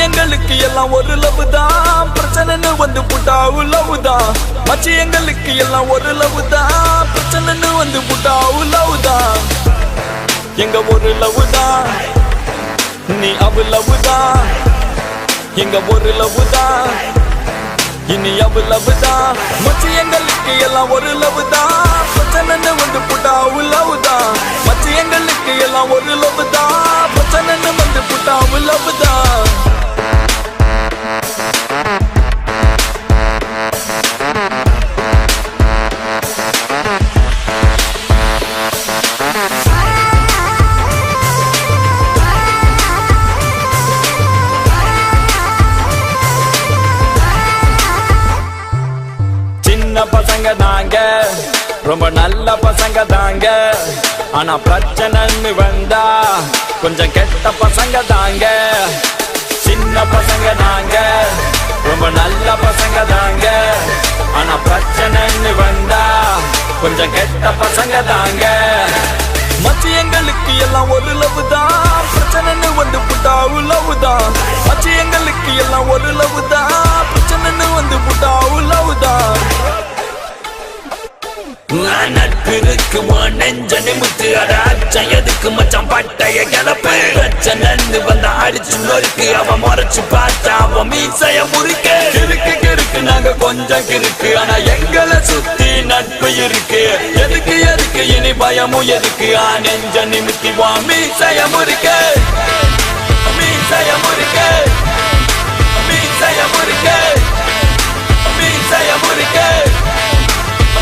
எங்களுக்கு எல்லாம் ஒரு லவ் தான், பிரச்சனைன்னு வந்து புட்டா லவ் தான். மச்சி எங்களுக்கு எல்லாம் ஒரு லவ் தான், பிரச்சனைன்னு வந்து புட்டா லவ் தான். எங்க ஒரு லவ் தான், நீ அவ லவ் தான். எங்க ஒரு லவ் தான், இனி அவ லவ் தான். மச்சி எங்களுக்கு எல்லாம் ஒரு லவ் தான், பிரச்சனைன்னு வந்து புட்டா லவ் தான். மச்சி எங்களுக்கு எல்லாம் ஒரு லவ் தான், பிரச்சனைன்னு வந்து புட்டா லவ் தான். பசங்க தாங்க, ரொம்ப நல்ல பசங்க தாங்க. ஆனா பிரச்சனைன்னு வந்தா கொஞ்சம் கெட்ட பசங்க தாங்க. சின்ன பசங்க தாங்க, ரொம்ப நல்ல பசங்க தாங்க. ஆனா பிரச்சனைன்னு வந்தா கொஞ்சம் கெட்ட பசங்க தாங்க. மச்சி எங்களுக்கு எல்லாம் ஒரு லவ் தான், பிரச்சனைன்னு வந்து புட்டா லவ் தான். மச்சி எங்களுக்கு எல்லாம் ஒரு லவ் தான், பிரச்சனைன்னு வந்து புட்டா லவ் தான். நட்பிருக்கு நெஞ்ச நிமித்து அடாச்சம் எதுக்கு மச்சான் பட்டைய கிளப்பு. பிரச்சனை வந்தா அடிச்சு நொறுக்கு, அவன் முறைச்சு பார்த்தா அவன் மீசைய முறுக்கு. கிறுக்கு கிறுக்கு நாங்க கொஞ்சம் கிறுக்கு, ஆனா எங்களை சுத்தி நட்பு இருக்கு. எதுக்கு எதுக்கு இனி பயமும் எதுக்கு, நெஞ்ச நிமித்தி வா மீசைய முறுக்கு. மீசைய முறுக்கு, மீசைய முறுக்கு, மீசைய முறுக்கு,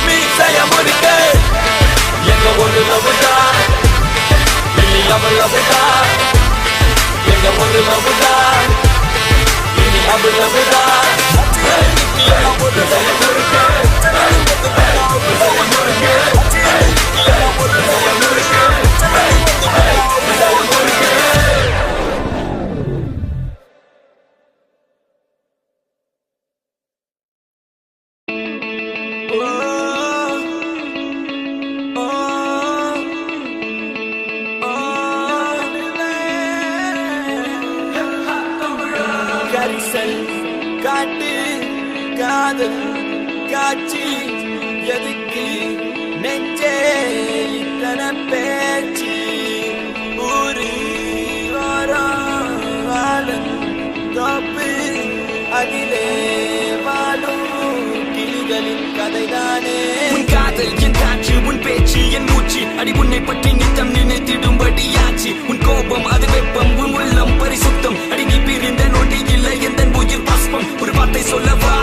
மீசைய முறுக்கு. எங்க ஒரு லவ் தான், இனி அவ லவ் தான். எங்க ஒரு லவ் தான், இனி அவ லவ் தான். ஒரு லவ் முறுக்கு, காட்டு காதல் காட்சி எதுக்கு நெஞ்சே இத்தனை பேச்சு. ஊரு வாழும் தோப்பு, அதிலே வாழும் கிளிகளின் கதைதானே. உன் காதல் என் காற்று, உன் பேச்சு என் மூச்சு. அடி உன்னை பற்றி நித்தம் நினைத்திடும்படியாச்சு. உன் கோபம் அது வெப்பம், உன் உள்ளம் பரிசுத்தம். அடி நீ பிரிந்த நொடி இல்லை எந்த உயிர் பாஸ்பம். ஒரு வார்த்தை சொல்லவா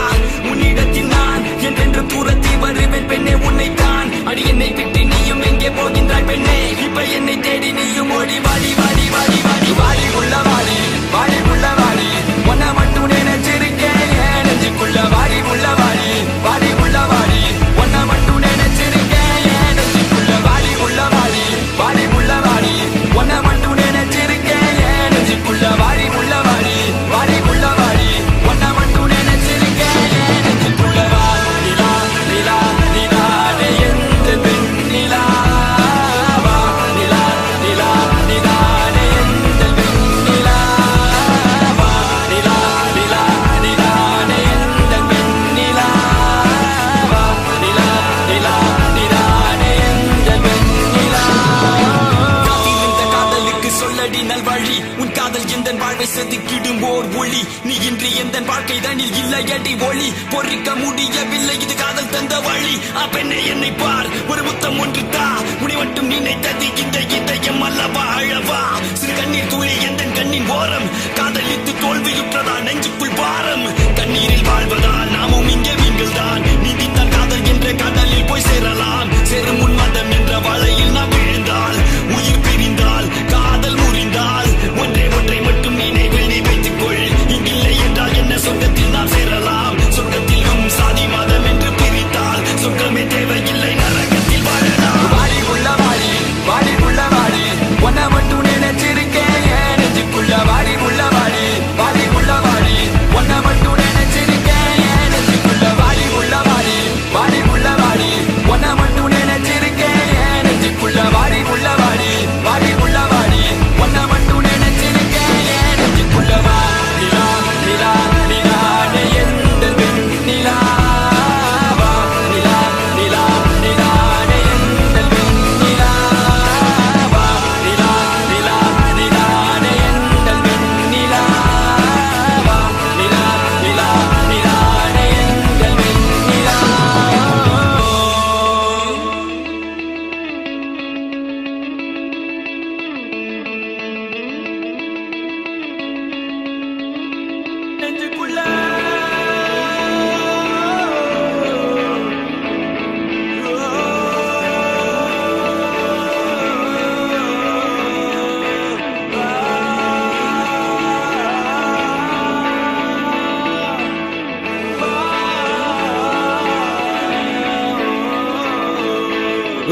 உன்னிடத்தில் நான் என்றென்று தூரத்தி வருவேன் பெண்ணே உன்னைத்தான். அடி என்னை விட்டு நீயும் எங்கே போகின்றாய் பெண்ணே. இப்ப என்னை தேடி நீயும் ஓடி வாடி வாடி வாடி வாடி வாடி உள்ள வாடி வாடி உள்ள வாடி. உன்னை மட்டும் நினைச்சிருக்கேன் நெஞ்சுக்குள்ள வாடி உள்ள வாடி வாடி உள்ள வாடி. உன்னை மட்டும் நினைச்சிருக்கேன் நெஞ்சுக்குள்ள வாடி உள்ள வாடி வாடி உள்ள வாடி. உன்னை மட்டும் நினைச்சிருக்கேன் நெஞ்சுக்குள்ள வாடி உள்ள வாடி வாடி உள்ள வாடி. உன்னை மட்டும் நினைச்சிருக்கேன் நெஞ்சுக்குள்ள வாடி. நிலா நிலா நிலா எந்த பெண் நிலா. நிலா நிலா நிலா எந்த பெண் நிலா. நிலா நிலா நிலா எந்த பெண் நிலா. நிலா நிலா நிலா எந்த பெண் நிலா. காத்திருந்த காதலுக்கு சொல்லடி நல்வழி. உன் காதல் எந்த வாழ்வை செதுக்கிடும் ஓர் ஒளி. நீ இன்றி எந்த வாழ்க்கை தனில் இல்லை அடி ஒளி. பொறிக்க முடியவில்லை இது காதல் தந்த வழி. பெண்ணை என்னை பார், ஒரு முத்தம் ஒன்று தா. உன்னை மட்டும் நினைத்தது இந்த இதயம் அல்லவா அழவா. சிறு கண்ணீர் துளி எந்த கண்ணின் ஓரம். காதலித்து தோல்வியுற்றதா நெஞ்சுக்குள் பாரம். கண்ணீரில் வாழ்வதால் நாமும் இங்கே மீன்கள் தான். நீதித்தான் காதல் என்ற கடலில் போய் சேரலாம். சேரும் உன் மதம் என்ற வலையில் நாம் விழுந்தால், உயிர் பிரிந்தால், காதல் முறிந்தால், ஒன்றே ஒன்றை மட்டும் நினைவில் நீ வைத்துக் கொள். இங்கில்லை என்றால் என்ன சொர்க்கத்தில் நாம் சேரலாம். சொர்க்கத்திலும் சாதி மதம் என்று பிரித்தால் சொர்க்கமே தேவையில்லை, நரகத்தில் வாழலாம். வாடி உள்ள வாடி வாடி உள்ள வாடி.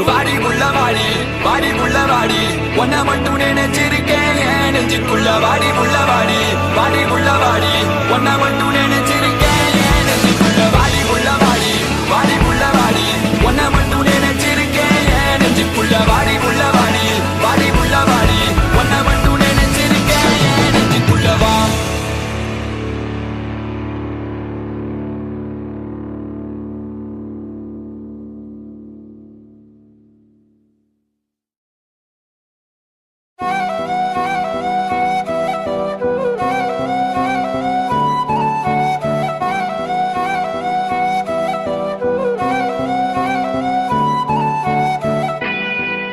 வாடி உள்ள வாடி வாடி உள்ள வாடி உன்னை மட்டும் நினைச்சிருக்கேன் என் நெஞ்சுக்குள்ள வாடி உள்ள வாடி வாடி உள்ள வாடி உன்னை மட்டும் நினைச்சிருக்கேன் என் நெஞ்சுக்குள்ள வாடி உள்ள வாடி வாடி உள்ள வாடி உன்னை மட்டும் நினைச்சிருக்கேன் என் நெஞ்சுக்குள்ள வாடி உள்ள வாடி வாடி உள்ள வாடி உன்னை மட்டும் நினைச்சிருக்கேன் என் நெஞ்சுக்குள்ள வா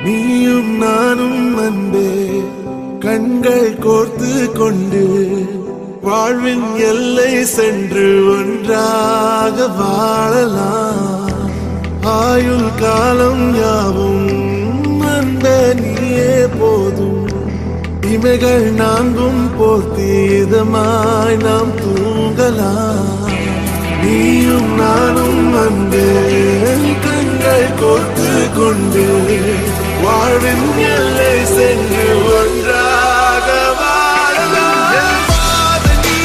நீயும் நானும் அன்பே கண்கள் கோர்த்து கொண்டு வாழ்வின் எல்லை சென்று ஒன்றாக வாழலாம். ஆயுள் காலம் யாவும் அன்பே நீயே போதும். இமைகள் நான்கும் போர்த்தி இதமாய் நாம் தூங்கலாம். நீயும் நானும் அன்பே கண்கள் கோர்த்து கொண்டு வாழ்வின் எல்லை சென்று ஒன்றாக வாழலாம். என் பாதம் நீ,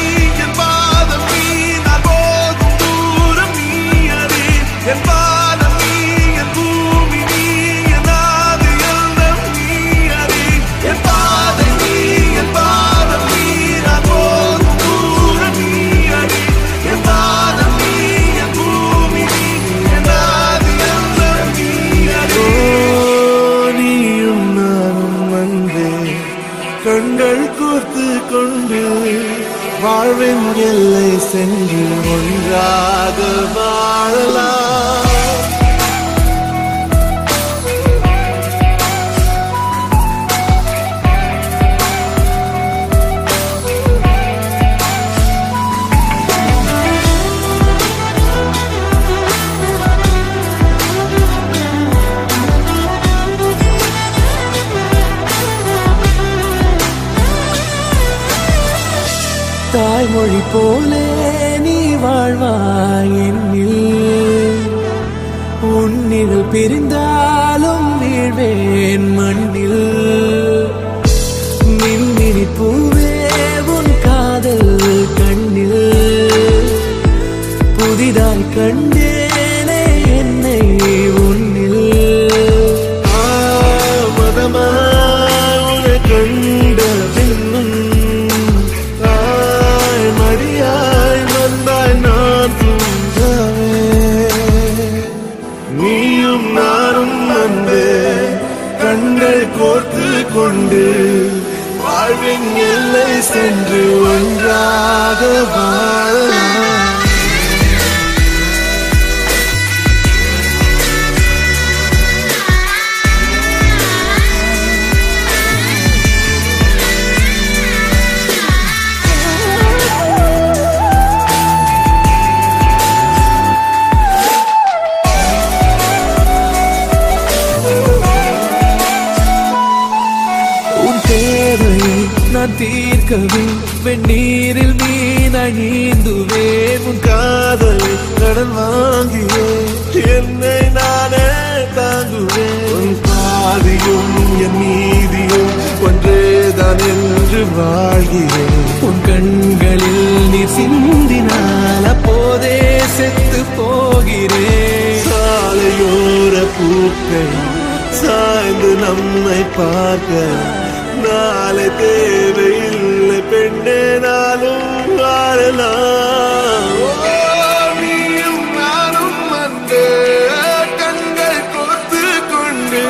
என் பாதம் நீ, நான் போகும் தூரம் நீ அறி. என் பாதம் நீ, என் பூமி நீ, என் ஆதி எல்லாம் நீ அறி. என் பாதம் நீ, என் பாதம் நீ, நான் போகும் தூரம் நீ அறி. என் பாதம் நீ, என் பூமி நீ, என் ஆதி எல்லாம் நீ அறி. நீயும் நானும் அன்பே கண்கள் கோர்த்து கொண்டு வாழ்வின் எல்லை சென்று ஒன்றாக வாழலாம். தாய்மொழி போலே நீ வாழ்வாய் என்னில். உன்னில் பிரிந்தாலும் வீழ்வேன் மண்ணில். மின்மினி பூவே உன் காதல் கண்ணில். புதிதாய் கண்டேனே என்னை உன்னில். மதமாய் உன்னை கண்ட பின்னும் மடியாய் வந்தாய் நான் தூங்கவே. நீயும் நானும் அன்பே கண்கள் கோர்த்து கொண்டு வாழ்வின் எல்லை சென்று ஒன்றாக வாழலாம். நான் தீர்க்கவே வெந்நீரில் மீனாய் நீந்துவேன். உன் காதலை கடன் வாங்கியே என்னை நானே தாங்குவேன். உன் பாதியும் என் நீதியும் ஒன்றேதான் என்று வாழ்கிறேன். உன் கண்களில் நீர் சிந்தினால் அப்போதே செத்து போகிறேன். சாலையோர பூக்கள் சாய்ந்து நம்மை பார்க்க நாளை தேவையில்லை பெண்ணே நாளும் வாழலாம். நீயும் நானும் அன்பே கண்கள் கோர்த்து கொண்டு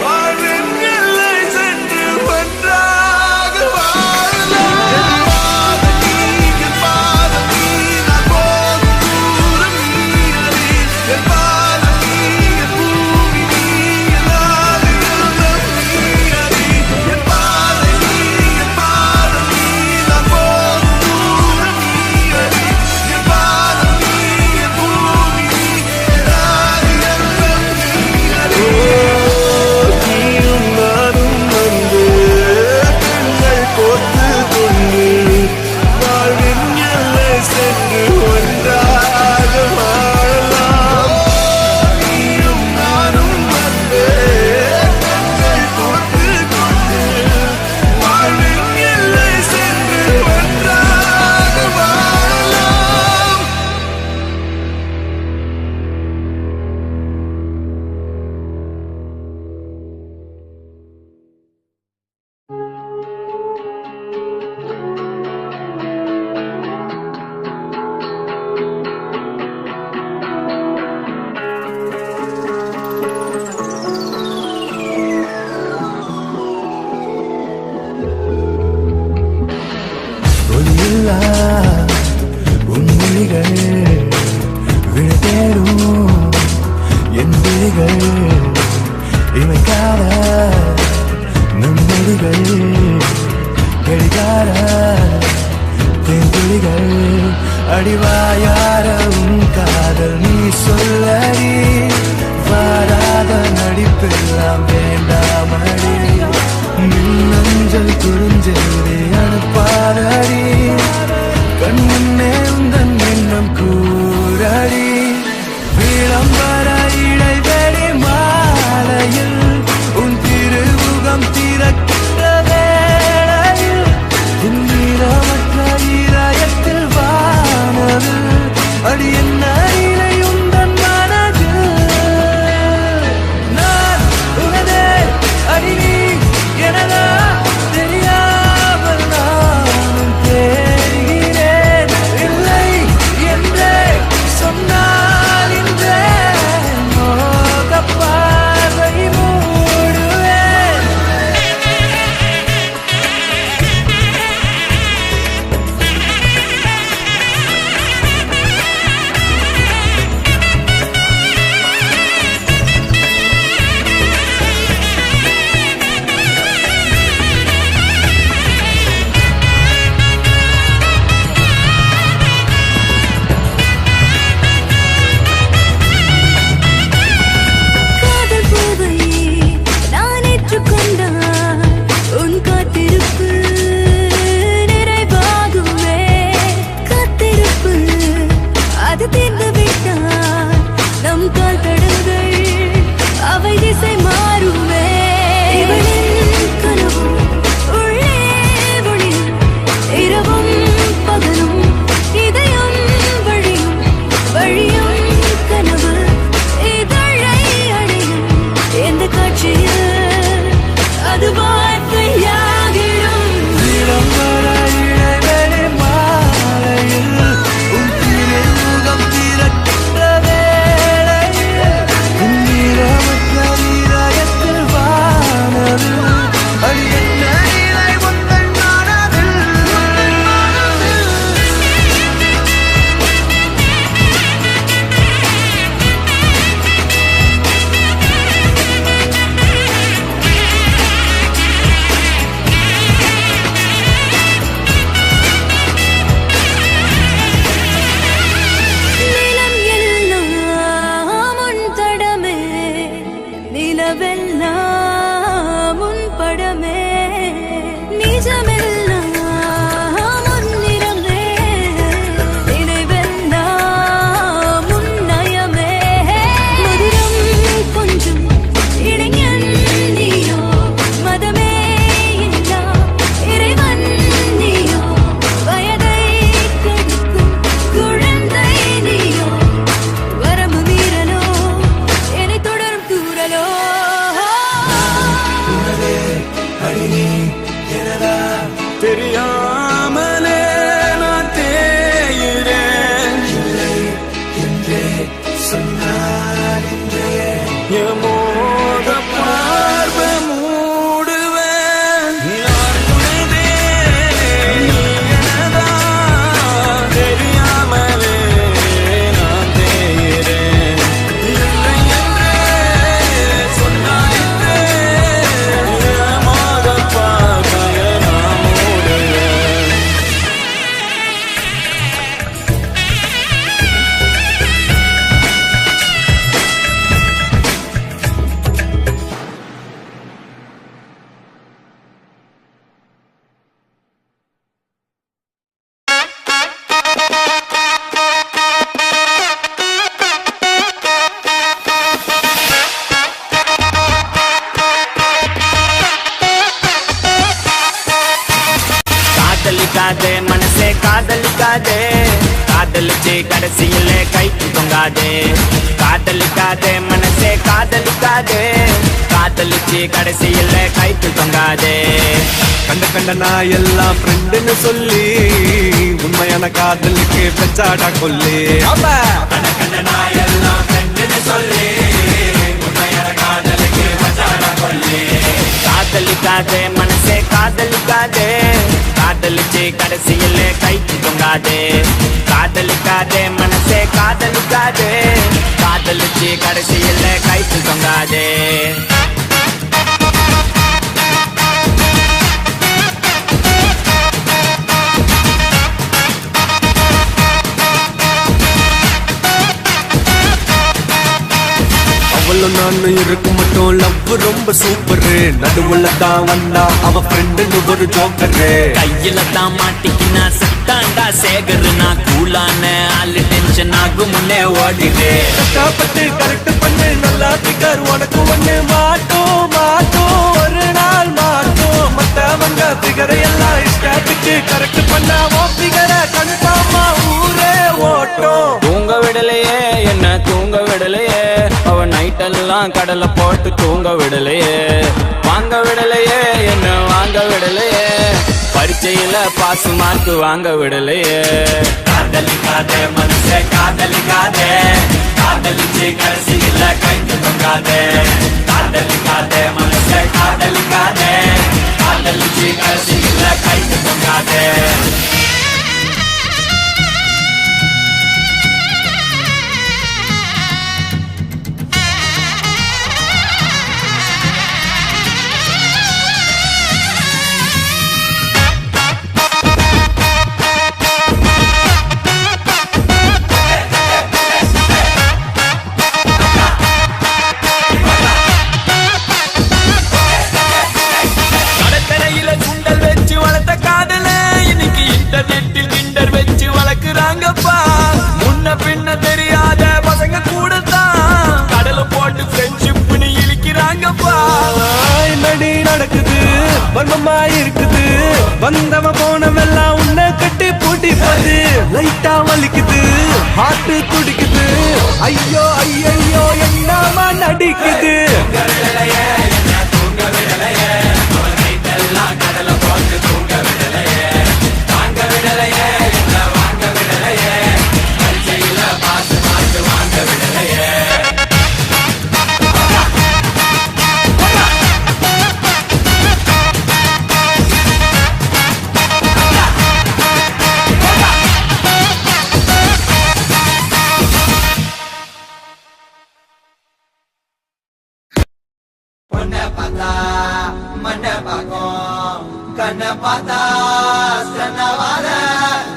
வாழ்வின் எல்லை சென்று ஒன்றாக வாழலாம். என் பாதம் நீ, என் பாதம் நீ, நான் போகும் தூரம் நீ அறி. என் பாதம் நீ, என் பூமி நீ, என் ஆதி எல்லாம் நீ அறி. என் பாதம் நீ, என் பாதம் நீ, நான் போகும் தூரம் நீ தேடும் என் விழிகள் இமைக்காத நுண்மொழிகள் கடிகார தேங்குழிகள் அடிவாயாரம் காதல் நீ சொல்லடி வாராத நடிப்பெல்லாம் வேண்டாமடி மின்னஞ்சல் குறிஞ்செய்தி அனுப்பாதடி கண்முன்னே உந்தன் எண்ணம் கூறடி விளம்பர இடைவெளி மாலையில் உன் திருமுகம் திறக்கின்ற வேளையில் இந்திரமற்ற இதயத்தில் வானது அடி என்ன இலை உந்தன் மனதில் நான் உனதே அடி நீ எனதா தெரியாமல் நானும் தேடுகிறேன் இல்லை என்றே சொன்னால் இன்றே மோகப் பார்வை மூடுவேன் காதல் பூவை நான் ஏற்றுக்கொண்டால் உன் காத்திருப்பு நிறைவாகுமே காத்திருப்பு அது தீர்ந்து விட்டால் நம் கால் தடங்கள் அவை திசை மாறுமே இவளின் கனவு உள்ளே ஒளியும் இரவும் பகலும் இதயம் வழியும் வழியும் கனவு இதழை அடையும் எந்த காட்சியில் அது வார்த்தையாகிடும் விளம்பர இடைவெளி மாலையில் உன் திருமுகம் திறக்கின்ற வேளையில் இந்திரமற்ற இதயத்தில் வானது அடி என்ன இலை உந்தன் மனதில் நிலம் எல்லாம் உன் தடமே நிலவெல்லாம் உன் படமே நிஜமெல்லாம் உன் நிறமே நினைவெல்லாம் உன் நயமே மதுரம் கொஞ்சம் இளைஞன் நீயோ மதமே இல்லா இறைவன் நீயோ வயதை கெடுக்கும் குழந்தை நீயோ வரம்பு மீறலோ என்னை தொடரும் தூரலோ தெரியாமலே நான் தேயிறேன் என் மோக பார்வை மூடுவேன் நான் உனதே, நீ எனதா. தெரியாமலே நான் தேயிறேன் இல்லை என்றே சொன்னாயிற்றே என் மோக பார்வையை நான் மூடுவேன். காதலிக்காதே மனசே காதலிக்காதே காதலிச்சு கடைசியில கைக்கு தொங்காதே காதலிக்காதே மனசே காதலிக்காதே காதலிச்சு கடைசியில கைக்கு தொங்காதே கண்ட கண்ட நான் எல்லாம் ஃப்ரெண்டுன்னு சொல்லி உண்மையான காதலுக்கு பெச்சாடா கொல்லி கண்ட கண்ட நாய் எல்லாம் ஃப்ரெண்டுன்னு சொல்லி உண்மையான காதலுக்கு மச்சான கொல்லி காதலிக்காதே மனசே காதலிக்காதே காதலிச்சு கடைசியில கைக்கு தொங்காதே காதலிக்காதே மனசே காதலிக்காதே காதலிச்சு கடைசியில் கைத்து தொங்காதே. அவளும் நானும் இருக்க மட்டும் லவ் ரொம்ப சூப்பரு. நடுவுல தான் வந்தா அவ ஃப்ரெண்டுன்னு ஒரு ஜோக்கரு. கையில தான் மாட்டிக்கினா சட்டாண்டா சேகரு. நான் கூலான ஆளு டென்ஷன் ஆகும் முன்னே ஓடிடு. கஷ்டப்பட்டு கரெக்ட் பண்ணு நல்லா பிகர் உனக்கு ஒண்ணு மாட்டோம் மாட்டோம் ஒரு நாள் மாட்டோம். மத்தவங்க பிகரை எல்லாம் இஷ்டத்துக்கு கரெக்ட் பண்ணா உன் பிகரை கன்ஃபார்மா ஊரே ஓட்டும். தூங்க விடலையே என்ன தூங்க விடலையே, அவ நைட்டெல்லாம் கடலை போட்டு தூங்க விடலையே. வாங்க விடலையே என்ன வாங்க விடலையே, பரீட்சையில பாஸ் மார்க் வாங்க விடலையே. காதலிக்காதே மனசே காதலிக்காதே, காதலிச்சு கடைசியில கைத்து தொங்காதே. காதலிக்காதே மனசே காதலிக்காதே, காதலிச்சு கடைசியில கைத்து தொங்காதே. கடற்கரையில சுண்டல் வச்சு வளர்த்த காதல இன்னைக்கு இன்டர்நெட்டில் கிண்டர் வச்சு வளர்க்குறாங்கப்பா. முன்ன பின்ன தெரியாத பசங்க கூட தான் கடலை போட்டு ஃப்ரெண்ட்ஷிப்னு இழிக்கிறாங்கப்பா. என்னடி நடக்குது வன்மமா இருக்குது. வந்தவன் போனவெல்லாம் உன்னை கட்டி பூட்டி போது. லைட்டா வலிக்குது ஹார்ட் துடிக்குது. ஐயோ ஐயோ என்னமா நடிக்குது. பொண்ண பார்த்தா மண்ண பார்க்கும், கண்ண பார்த்தா சன்னவாத.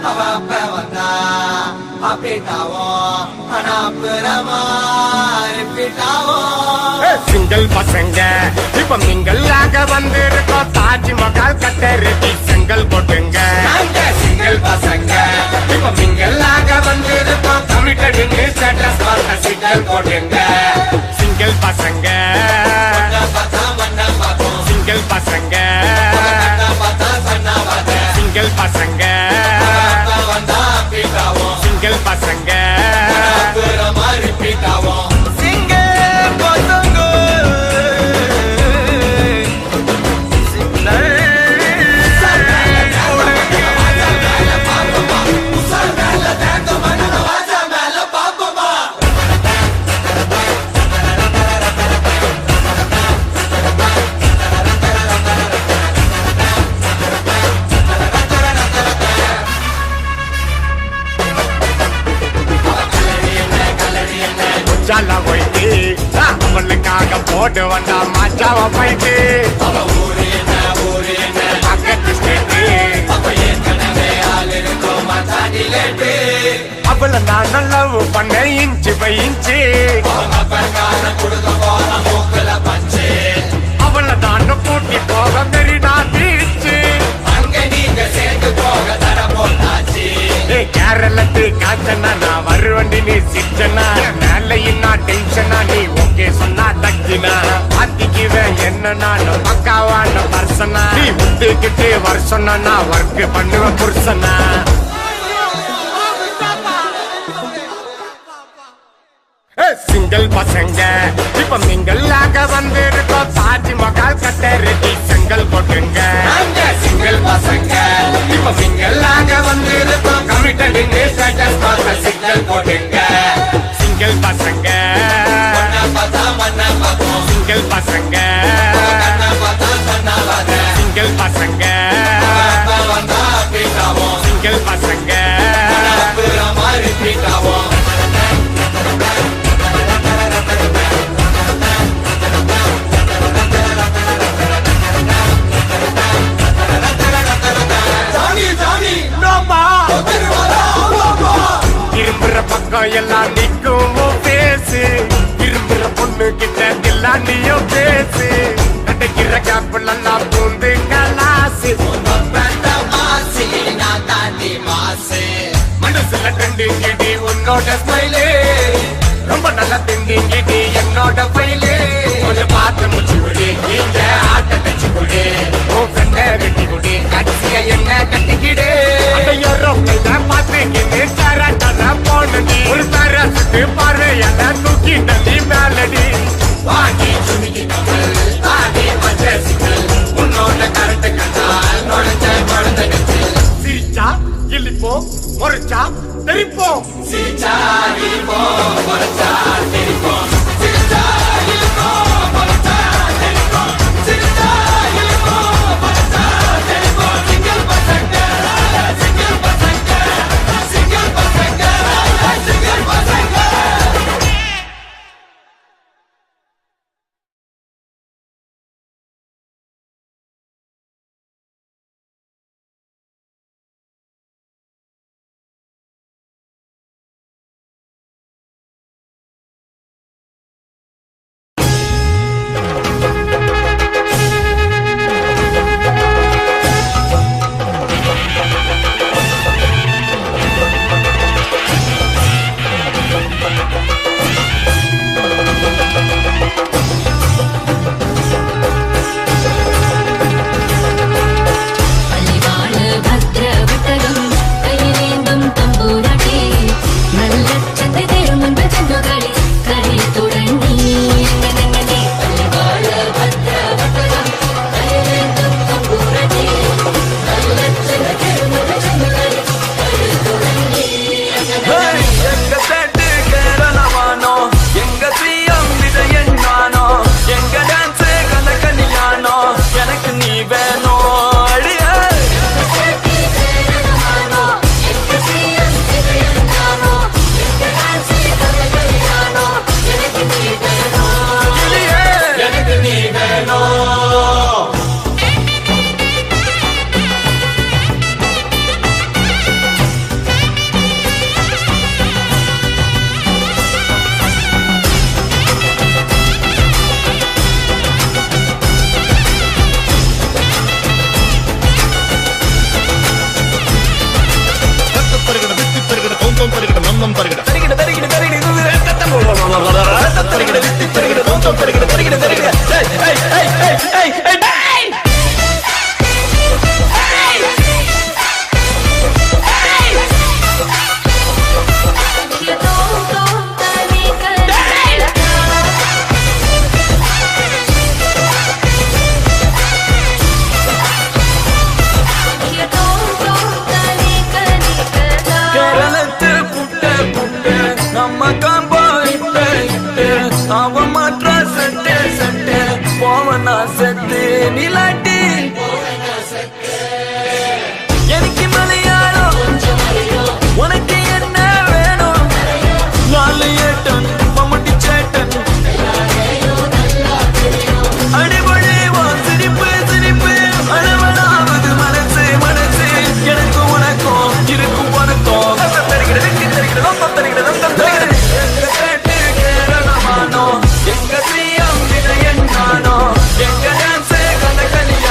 அவ அப்ப வந்தா அப்படிட்டாவும் ஆனா அப்புறமா ரிப்பீட்டாவும். சிங்கிள் பசங்க இப்ப மிங்கல்லாக வந்திருக்கோம். தாஜ்மஹால் கட்ட ரெடி செங்கல் போட்டுங்க. சிங்கிள் பசங்க இப்ப மிங்கல்லாக வந்திருக்கோம். கமிட்டட் ஸ்டேட்டஸ் பார்த்த சிங்கிள் போட்டுங்க. சிங்கிள் பசங்க சிங்கிள் பசங்க சிங்கிள் பசங்க சிங்கிள் பசங்க ஜாலா போயிட்டு அவளுக்காக போட்டு வந்தா மாச்சாவ போயிட்டு. பக்கத்து ஸ்டேட்டு அவளை நான் லவ் பண்ண இன்ச்சு பை இன்ச்சு. அவளை தான் கூட்டி போக மெரினா பீச்சு. கேரளத்து காச்சனா நான் வருவண்டி நீ சிச்சனா. மேலையின்னா டென்ஷனா நீ ஓகே சொன்னா தக்கினா. பாத்திக்குவேன் என்ன நான் பக்காவான பர்சனா. நீ முட்டுக்கிட்டு வருஷம்னா நான் ஒர்க் பண்ணுவேன் புருஷனா. சிங்கிள் பசங்க இப்ப மிங்கல்லாக வந்திருக்கோம். தாஜ்மஹால் கட்ட ரெடி செங்கல் போட்டுங்க. சிங்கிள் பசங்க இப்ப மிங்கல்லாக வந்திருக்கோம். கமிட்டட் ஸ்டேட்டஸ் பார்த்த சிங்கிள் போட்டுங்க. சிங்கிள் பசங்க சிங்கிள் பசங்க சிங்கிள் பசங்க சிங்கிள் பசங்க திண்டிங்கிடி உன்னோட ஸ்மைலே ரொம்ப நல்லா திண்டிங்கிடி என்னோட பைலே கொஞ்சம் பார்த்து முச்சு விடு இந்த ஆட்ட தச்சு விடு உன் ஃப்ரெண்ட வெட்டி விடு கட்சிய என்ன கட்டிக்கிடு பார்த்துக்கிட்டு தர தர போனடி ஒரு தர சுட்டு பாரு என்ன தூக்கிட்ட நீ மேலடி வாங்கி சுமிக்கி கமல் தாடி மஜசிக்கல் உன்னோட கரண்ட் கண்டால் நுழைஞ்ச குழந்தை கட்சி சிரிச்சா இல்லிப்போம் முறைச்சா தெரிப்போம் சிரிச்சா இல்லிப்போம் முறைச்சா தெரிப்போம் சிரிச்சா இல்லிப்போம் முறைச்சா தெரிப்போம் சிரிச்சா இல்லிப்போம் முறைச்சா தெரிப்போம் சிங்கிள் பசங்க சிங்கிள் பசங்க சிங்கிள் பசங்க சிங்கிள் பசங்க செத்து நிலாட்டி எனக்கு மலையாளம் உனக்கு என்ன வேணும் 4 ஏட்டன் மம்முட்டி சேட்டன் அடிபொழி சிரிப்பு சிரிப்பு அளவலாவது மனசு மனசு எனக்கு உனக்கும் இருக்கும் உனக்கும் தருகிறது கேரளமானோ எங்க சிஎம் விஜயன் நானோ எங்க டான்ஸ் கலக்கலியா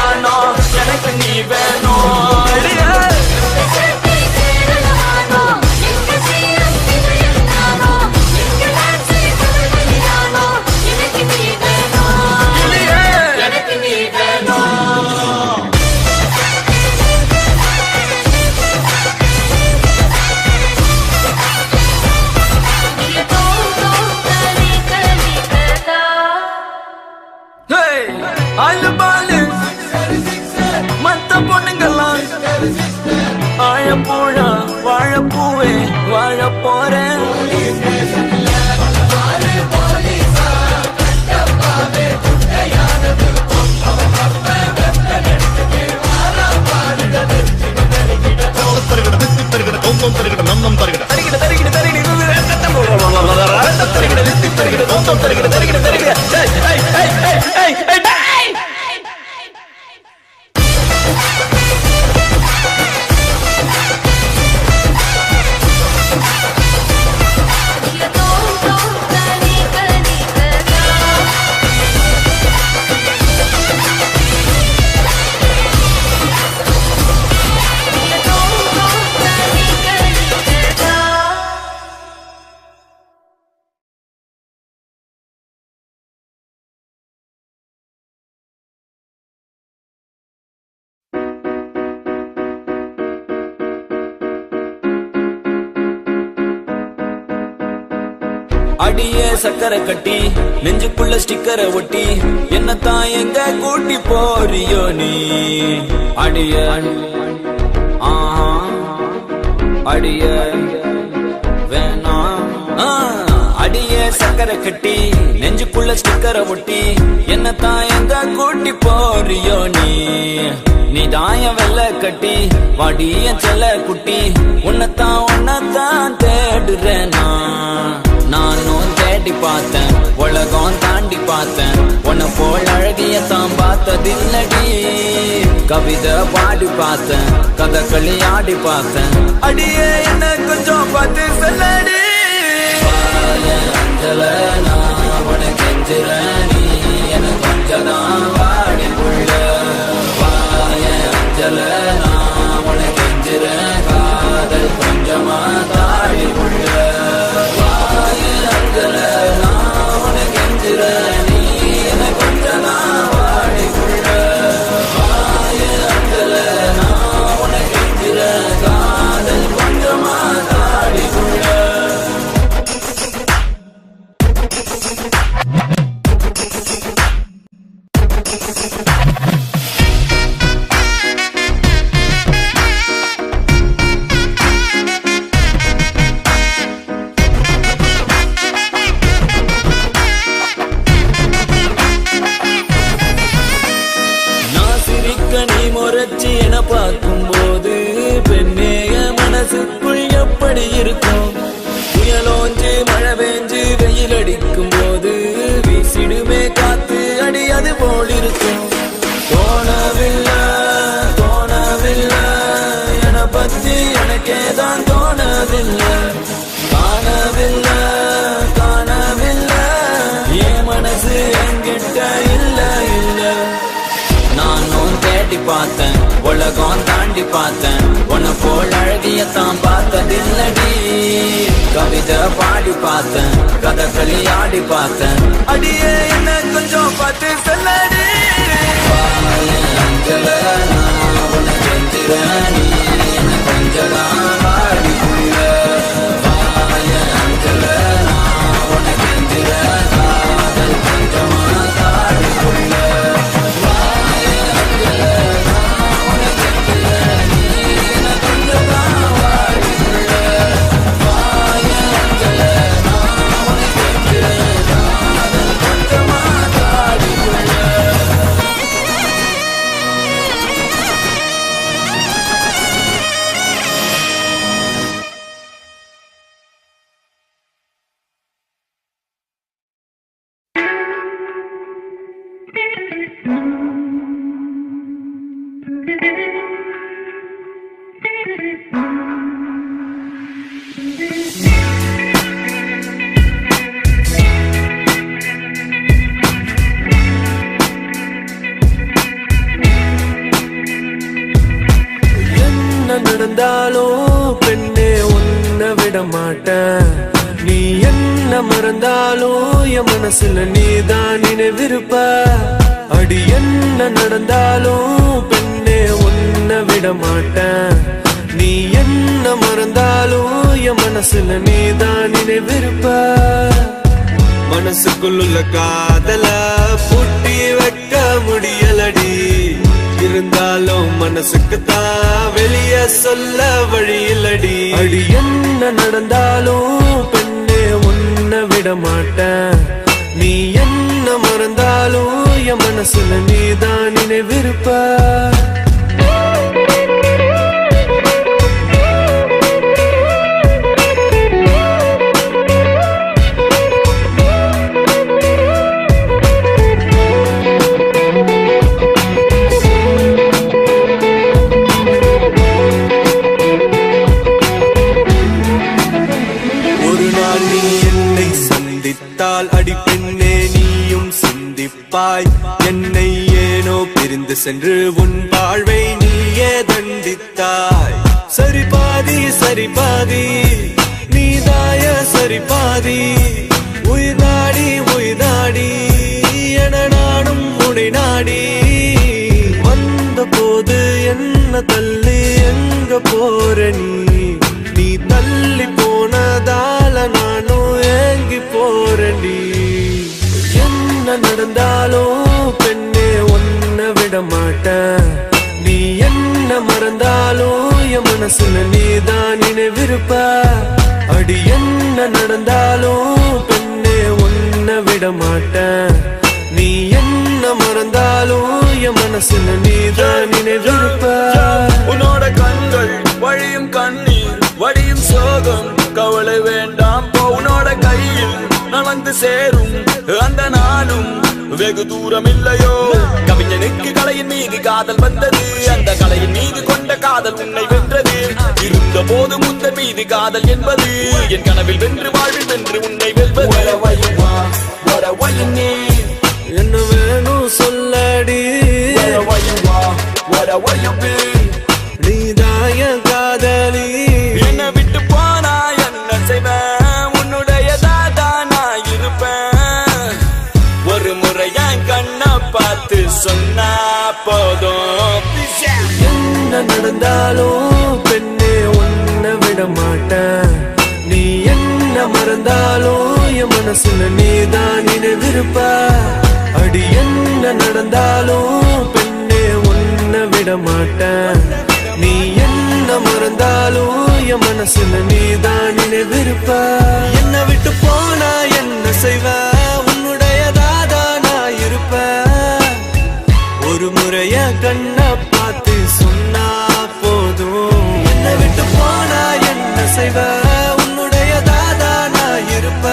அடியே சக்கரை கட்டி நெஞ்சுக்குள்ள ஸ்டிக்கரை ஒட்டி என்னத்தான் எங்க கூட்டி போறியோ நீ அடிய அடிய வேணாம் அடியே சக்கரை கட்டி நெஞ்சுக்குள்ள ஸ்டிக்கரை ஒட்டி என்னத்தான் எங்க கூட்டி போறியோ நீ தாய வெள்ள கட்டி வாடிய செல்ல குட்டி உன்னத்தான் தேடுறேன் நானும் தேடி பார்த்தேன் உலகம் தாண்டி பார்த்தேன் உன்னை போல் அழகியத்தான் பார்த்ததில்லடி கவிதை பாடி பார்த்தேன் கதகளி ஆடி பார்த்தேன் அடியே என்ன கொஞ்சம் பார்த்து சொல்லடி அஞ்சல நான் உனக்கு கெஞ்சுறேன் நீ எனக்கு கொஞ்சம் தான் வாடி புள்ள அஞ்சல நான் உனக்கு கெஞ்சுறேன் காதல் கொஞ்சமா தாடி புள்ள அஞ்சல நான் உனக்கு கெஞ்சுறேன் நீ எனக்கு கொஞ்சம் தான் வாடி புள்ள அஞ்சல நான் உனக்கு கெஞ்சுறேன் காதல் கொஞ்சமா தாடி புள்ள என பார்க்கும்போது பெண்ணேய மனசுக்குள் எப்படி இருக்கும் புயலோஞ்சு மழை பெஞ்சு வெயில் அடிக்கும் போது வீசிடுமே காத்து அடி அது போல் இருக்கும் தோணவில்லை என பத்தி எனக்கேதான் தோணவில்லை காணவில்லை என் மனசு என்கிட்ட இல்ல நானும் தேடி பார்த்தேன் உலகம் தாண்டி பார்த்தேன் உன்னை போல் அழகியத்தான் பார்த்ததில்லடி கவிதை பாடி பார்த்தேன் கதகளி ஆடி பார்த்தேன் அடியே என்ன கொஞ்சம் பார்த்து சொல்லடி அஞ்சல நான் உனக்கு கெஞ்சுறேன் நீ என்ன கொஞ்சம் தான் வாடி புள்ள அஞ்சல நான் உனக்கு கெஞ்சுறேன் காதல் கொஞ்சமா தாடி புள்ள நடந்தாலும் பெண்ணே உன்னை விட மாட்டேன் நீ என்ன மறந்தாலும் என் மனசுல நீதான் நினைவிருப்ப அடி என்ன நடந்தாலும் பெண்ணே உன்னை விட மாட்டேன் நீ என்ன மறந்தாலும் என் மனசுல நீதான் நினைவிருப்ப மனசுக்குள்ள காதல பூட்டி வைக்க முடியலடி இருந்தாலும் மனசுக்கு தான் வெளிய சொல்ல வழியில்லடி அடி என்ன நடந்தாலும் பெண்ணே உன்னை விட மாட்டேன் நீ என்ன மறந்தாலும் என் மனசுல நீதான் நினைவிருப்ப அடி பெண்ணே நீயும் சிந்திப்பாய் என்னை ஏனோ பிரிந்து சென்று உன் வாழ்வை நீயே தண்டித்தாய் சரி பாதி நீதாய சரி பாதி உயிர் நாடி என நாடும் உனை நாடி வந்த போது என்ன தள்ளி எங்க போற நீ தள்ளி போனதால நானும் ஏங்கி போற சொல்லடி. என்ன நடந்தாலும் பெண்ணே ஒன்ன விட மாட்டேன். நீ என்ன மறந்தாலும் என் மனசுல நீதான் நினைவிருப்ப. அடி என்ன நடந்தாலும் பெண்ணே ஒன்ன விட மாட்டேன். நீ என்ன மறந்தாலும் என் மனசுல நீதான் நினைவிருப்ப. உன்னோட கண்கள் வழியும் கண்ணீர் வடியும் சோகம் கவலை வேண்டாம் போ. உன்னோட கையில் நலந்து சேரும் அந்த நாளும் வெகு தூரம் இல்லையோ. கவிஞனுக்கு கலையின் மீது காதல் வந்தது. அந்த கலையின் மீது கொண்ட காதல் உன்னை வென்றது. இருந்த போது முந்த மீது காதல் என்பது என் கனவில் வென்று வாழ்வில் வென்று உன்னை வெல்வது. என்ன வேணும் சொல்லடி. நீதான் என் காதலி. என்ன விட்டு போனா என்ன செய்வேன். உன்னுடையதான் நான் இருப்பேன். ஒரு முறை என் கண்ணை பார்த்து சொன்னா போதும். என்ன நடந்தாலும் பெண்ணே ஒன்ன விட மாட்டேன். நீ என்ன மறந்தாலும் என் மனசுல நீதான் நினைவிருப்ப. அடி என்ன நடந்தாலும் பெண்ணே ஒன்ன விட மாட்டேன். நீ என்ன மறந்தாலும் என் மனசுல நீதான் நினைவிருப்ப. என்ன விட்டு போனா என்ன செய்வ. உன்னுடையதாதா நான் இருப்ப. ஒரு முறைய கண்ணை பார்த்து சொன்னா போதும். என்ன விட்டு போனா என்ன செய்வ. உன்னுடையதாதா நான் இருப்ப.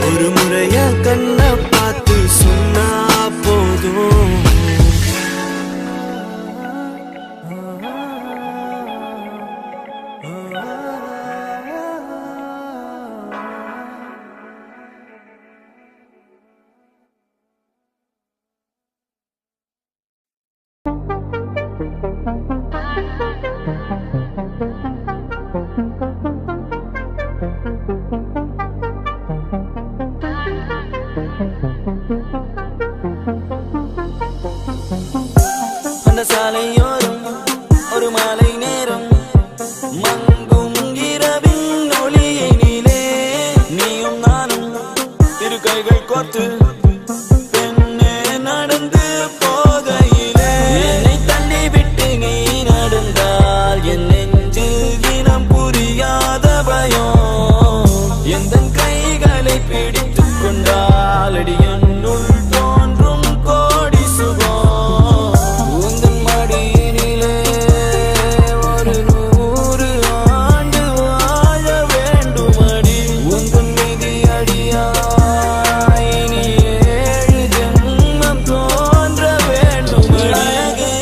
ஒரு முறைய கண்ணை பார்த்து சொன்னா போதும். அந்த சாலையோரம் ஒரு மாலை நேரம் மங்கும் இரவின் ஒளியினிலே நீயும் நானும் இரு கைகள் கோர்த்து பெண்ணே நடந்து போகையிலே என்னை தள்ளி விட்டு நீ நடந்தால் என் நெஞ்சில் இனம் புரியாத பயம். எந்த கைகளை பிடித்துக் கொண்டால் அடி என்னுள் தோன்றும் கோடி சுகம். உந்தன் மடியினிலே ஒரு 100 ஆண்டு வாழ வேண்டும் அடி. உந்தன் மீதி அடியாய் இனி 7 ஜென்மம் தோன்ற வேண்டும் அழகே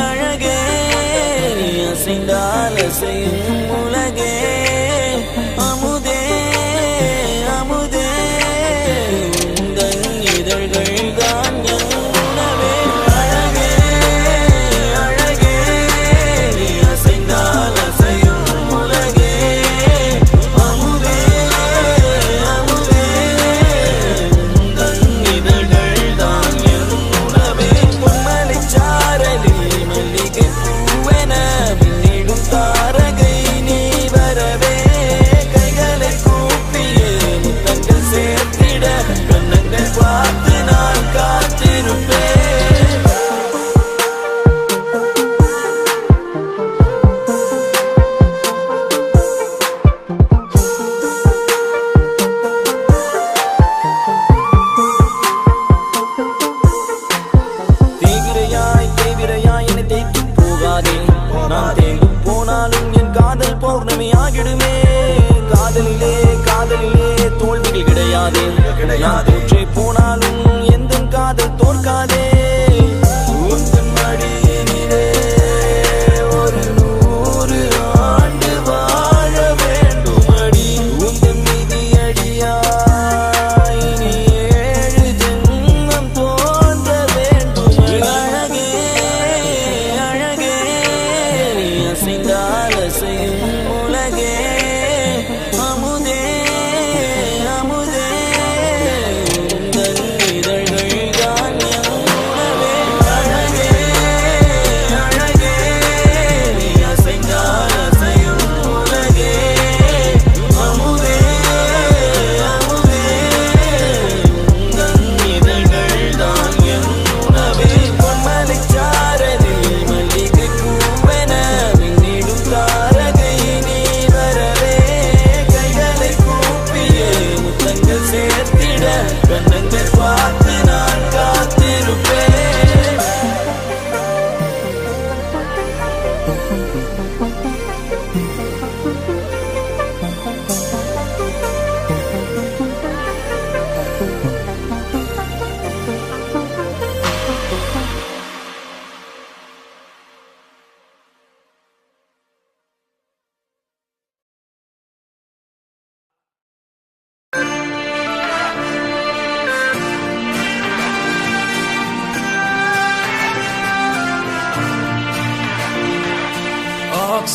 அழகே. நீ அசைந்தால் அசையும் உலகே. அமுதே அமுதே உந்தன் இதழ்கள் தான் என் உணவே. அழகே அழகே நீ அசைந்தால் அசையும் உலகே. அமுதே அமுதே உந்தன் இதழ்கள் தான் என் உணவே. பொன்மலைச் சாரலில் மல்லிகை பூவென மின்னிடும் தாரகை நீ வரவே. கைகளை கூப்பியே முத்தங்கள் சேர்த்திட கண்ணங்கள் பார்த்து நான் காத்திருப்பேன். தேவிரையாய் என்னை தேய்த்து போகாதே. நான் தேங்கும் போனாலும் என் காதல் பௌர்ணமியாகிடுமே. காதலிலே காதலிலே தோல்விகள் கிடையாதே. நான் தோற்றே போனாலும் எந்த காதல் தோற்காதே. உந்தன் மடியினிலே ஒரு 100 ஆண்டு வாழ வேண்டும் அடி. உந்தன் மீதி அடியாய் இனி 7 ஜென்மம் தோன்ற வேண்டும் அழகே அழகே. நீ அசைந்தால் அசையும் உலகே. அமுதே அமுதே உந்தன் இதழ்கள் தான் என்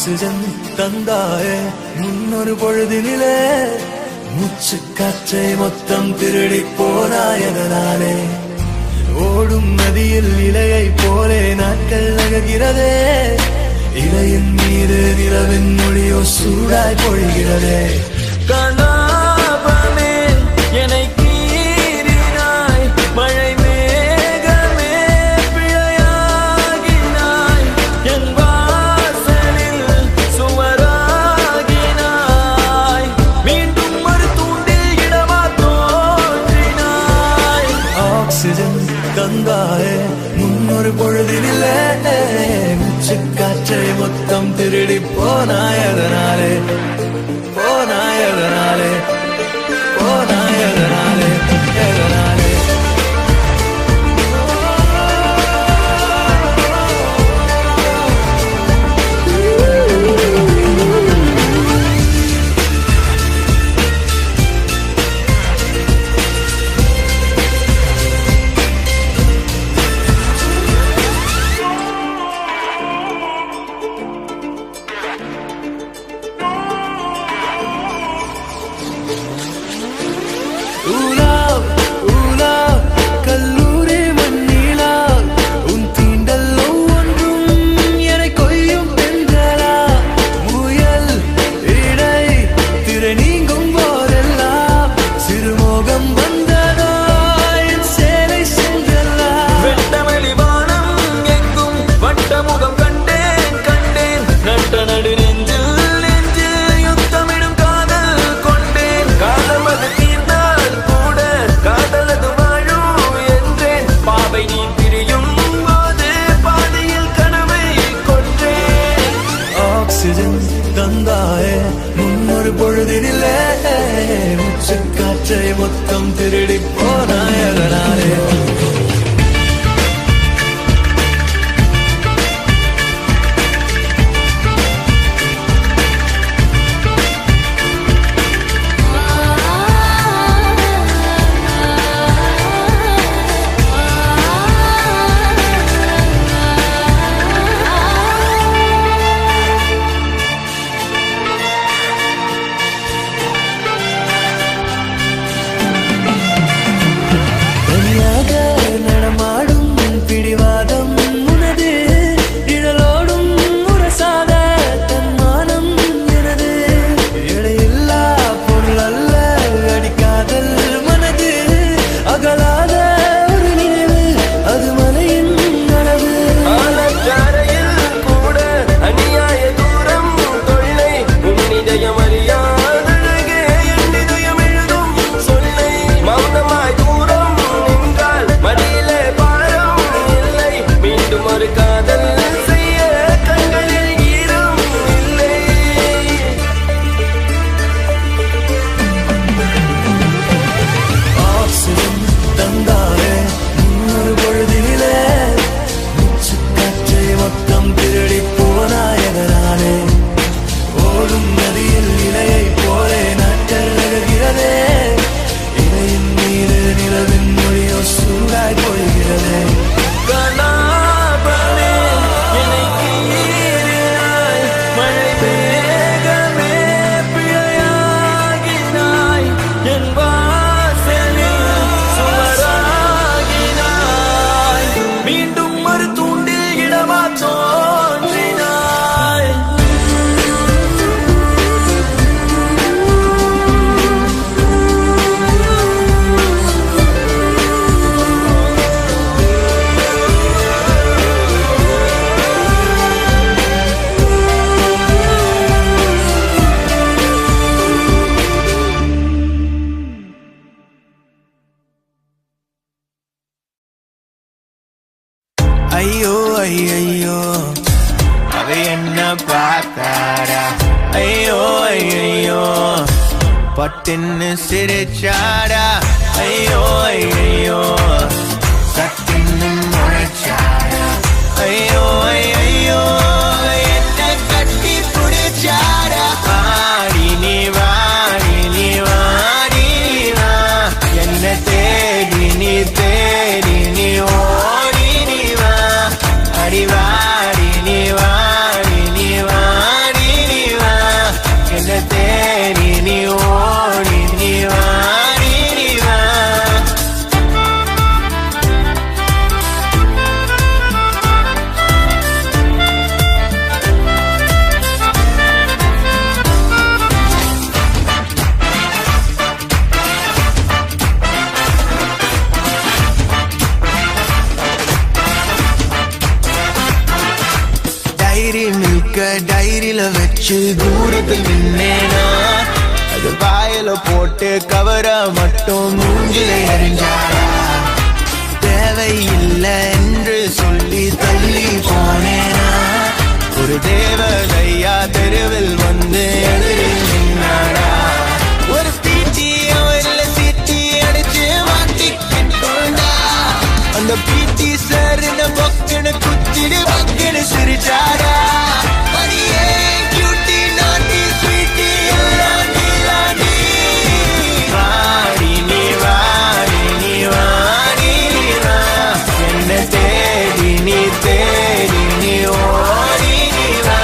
ஆக்சிஜன் தந்தாயே முன்னொரு பொழுதினிலே மூச்சு காற்றை மொத்தம் திருடி போனாயதனாலே ஓடும் நதியில் இலையை போலே நாட்கள் நகர்கிறதே இலையின் மீது நிலவின் மொழியோ சூடாய் பொழிகிறதே கலாபமே என்னை கீறினாய் மழை மேகமே பிழையாகினாய் என் வாசலில் சுவராகினாய் மீண்டும் ஒரு தூண்டில் இடமா தோன்றினாய் ஆக்சிஜன் தந்தாயே முன்னொரு பொழுதினிலே மூச்சு காற்றை மொத்தம் திருடி போனாயதனாலே போனாயதனாலே போனாயதனாலே எதனாலே கல்லூரி மண்ணிலா உன் தீண்டல் ஒவ்வொன்றும் என்னை கொய்யும் பெண்களா முயல் இடை திரை நீங்கும் போதெல்லாம் சிறுமோகம் வந்ததோ என் சேலை சென்றல்லா வெட்டவெளி வானம் எங்கும் வட்டமுகம் கண்டேன் கண்டேன் நட்ட நடு நெஞ்சில் நெஞ்சில் யுத்தமிடும் காதல் கொண்டேன் காலம் அது தீர்ந்தால் கூட காதலது வாழும் என்றேன் பாவை நீ பிரியும் போது பாதையில் கனவை கொன்றேன் ஆக்சிஜன் தந்தாயே முன்னொரு பொழுதினிலே மூச்சு காற்றை மொத்தம் திருடி போனாயதனாலே தனியாக நடமாடும் பிடிவாதம் உனது நிழலோடும் முரசாத தன்மானம் எனது எடையில்லா பொருள் அல்ல அடிக்காதல் மனது அகலாத ஒரு நினைவு அது மலையின் அளவு ஆலச்சாரையில் கூட அநியாய தூரம் தொல்லை உன் இதயம் அறியாதழகே என் இதயம் எழுதும் சொல்லை மௌனமாய் தூரம் நின்றால் மடியிலே பாரம் இல்லை மீண்டும் ஒரு காதல் செய்ய கண்களில் ஈரம் இல்லை ஆக்சிஜன் தந்தாலே முன்னொரு பொழுதினிலே மூச்சு காற்றை மொத்தம் திருடி போனாயதனாலே ஓடும் நதியில் இலையை போலே நாட்கள் நகர்கிறதே இலையின் மீது நிலவின் மொழியோ சூடாய் பொழிகிறதே கலாபமே என்னை கீறினாய் மழை மேகமே பிழையாகினாய் என் வாசலில் சுவராகினாய் மீண்டும் ஒரு தூண்டில் இடமா தோன்றினாய் ஐயோ ஐயோ அவ என்ன பார்த்தாரா ஐயோ ஐயோ பட்டுன்னு சிரிச்சாரா ஐயோ ஐயோ சட்டுன்னு முறைச்சாரா ஐயோ ஐயோ என்ன கட்டி பிடிச்சாரா ஆடி நீ வாடி நீ வாடி வா என்ன தேடி நீ ஓடி நீ வா அடி வாடி நீ வாடி நீ வாடி எழுதிக்க டைரியில வச்சு தூரத்தில் நின்னேனா அது வாயில போட்டு கவர மட்டும் மூஞ்சில எறிஞ்சாரா தேவையில்லை என்று சொல்லி தள்ளி போனேனா ஒரு தேவதையா தெருவில் வந்து எதிரில் நின்னாரா ஒரு பீச்சி அவர்ல சீச்சி அடிச்சு மாட்டிக்கிட்டோண்டா அந்த பீச்சி சார் இந்த பக்கனு குத்திடு பக்கனு சிரிச்சாரா மரியே கியூட்டி நாட்டி ஸ்வீட்டி எல்லாம் நீலாண்டி வாடி நீ வாடி நீ வாடி நீ வா என்ன தேடி நீ ஓடி நீ வா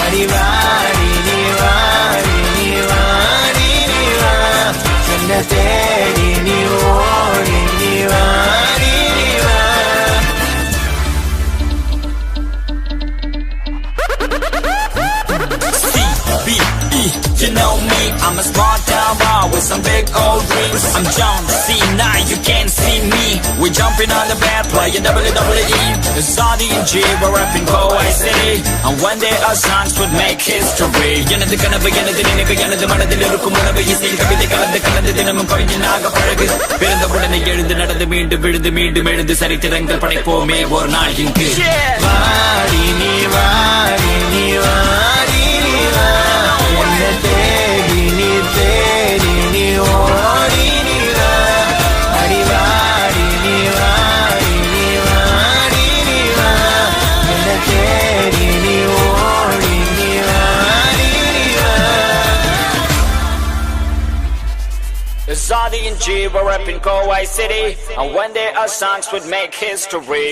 அடி வாடி நீ வாடி நீ வாடி நீ வா என்ன தேடி நீ ஓடி நீ வாடி நீ வா CBE, you know me, I'm a small town boy with some big old dreams. I'm John C, now you can't see me. We jumping on the bed, playing WWE. It's Saudi and G, we're rapping Kuwait City. And one day our songs would make history. எனது கனவு எனது நினைவு எனது மனதில் இருக்கும் உணவு இசை கவிதை கலந்து தினமும் கவிஞனாக பழகு பிறந்தவுடனே எழுந்து நடந்து மீண்டும் விழுந்து மீண்டும் எழுந்து சரித்திரங்கள் படைப்போமே ஒரு நாள் இங்கு வாடி நீ வாடி நீ வாடி நீ வா என்ன தேடி நீ ஓடி நீ வா அடி வாடி நீ வாடி நீ வாடி நீ வா என்ன தேடி நீ ஓடி நீ வாடி நீ வா It's Saudi and G, we're rapping Kuwait City. And one day our songs would make history.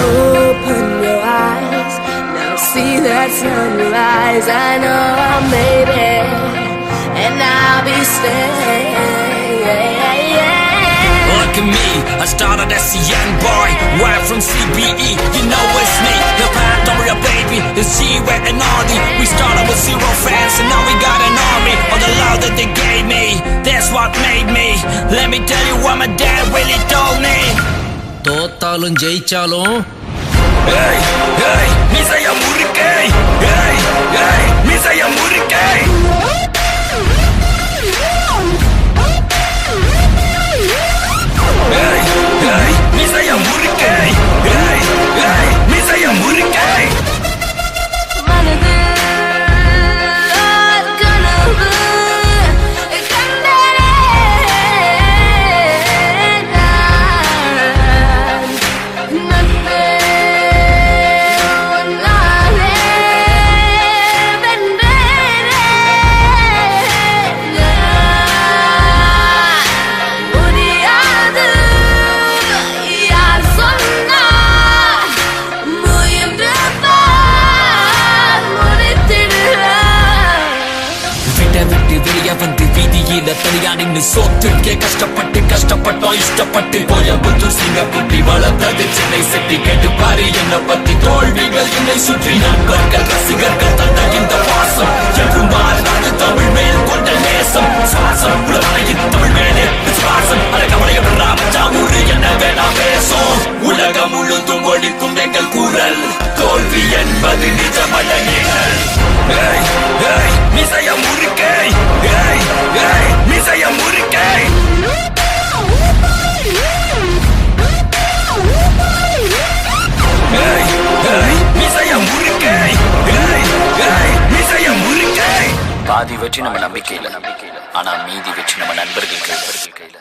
Open your eyes, now see that sunrise. I know I made it, and I'll be staying. Look at me, I started as a young boy, right from CBE, you know it's me. The path over your baby, the G-Way and Audi. We started with 0 fans and now we got an army. All the love that they gave me, that's what made me. Let me tell you what my dad really told me. தோத்தாலும் ஜெயிச்சாலும் Hey, hey, மிசைய முறுக்கை. Hey, hey, மிசைய முறுக்கை. Hey, hey, மிசைய முறுக்கை. Hey, hey, மிசைய முறுக்கை. மனதில் கனவு கண்டேன் நன்பே உன்னாலே வென்றேனே முடியாது யார் சொன்னார் முயன்று பார் முடித்திடுவேன் விட்டு வெளிய வந்து வீதியில தனியா நின்னு சோத்துக்கே கஷ்டப்பட்டோம் இஷ்டப்பட்டு கோயம்புத்தூர் சிங்கக்குட்டி வளர்ந்தது சென்னை செட்டி கேட்டு பாரு என்ன பத்தி தோல்விகள் என்னை சுற்றி நண்பர்கள் ரசிகர்கள் தந்த இந்த வாசம் என்று மாறாது தமிழ் மேல் கொண்ட நேசம் சுவாசம் உலகின் தமிழ் மேலே விசுவாசம் ராமச்சாமூர் என்ன வேணா பேசும் உலகம் முழுதும் ஒழிக்கும் எங்கள் குரல் தோல்வி என்பது நிஜமல்ல நீங்கள் ஏய் ஏய் மிசைய முறுக்கை ஏய் ஏய் மிசைய முறுக்கை ஏய் ஏய் மிசைய முறுக்கை ஏய் ஏய் மிசைய முறுக்கை பாதி வெற்றி நம்ம நம்பிக்கையில ஆனா மீதி வெற்றி நம்ம நண்பர்கள் கையில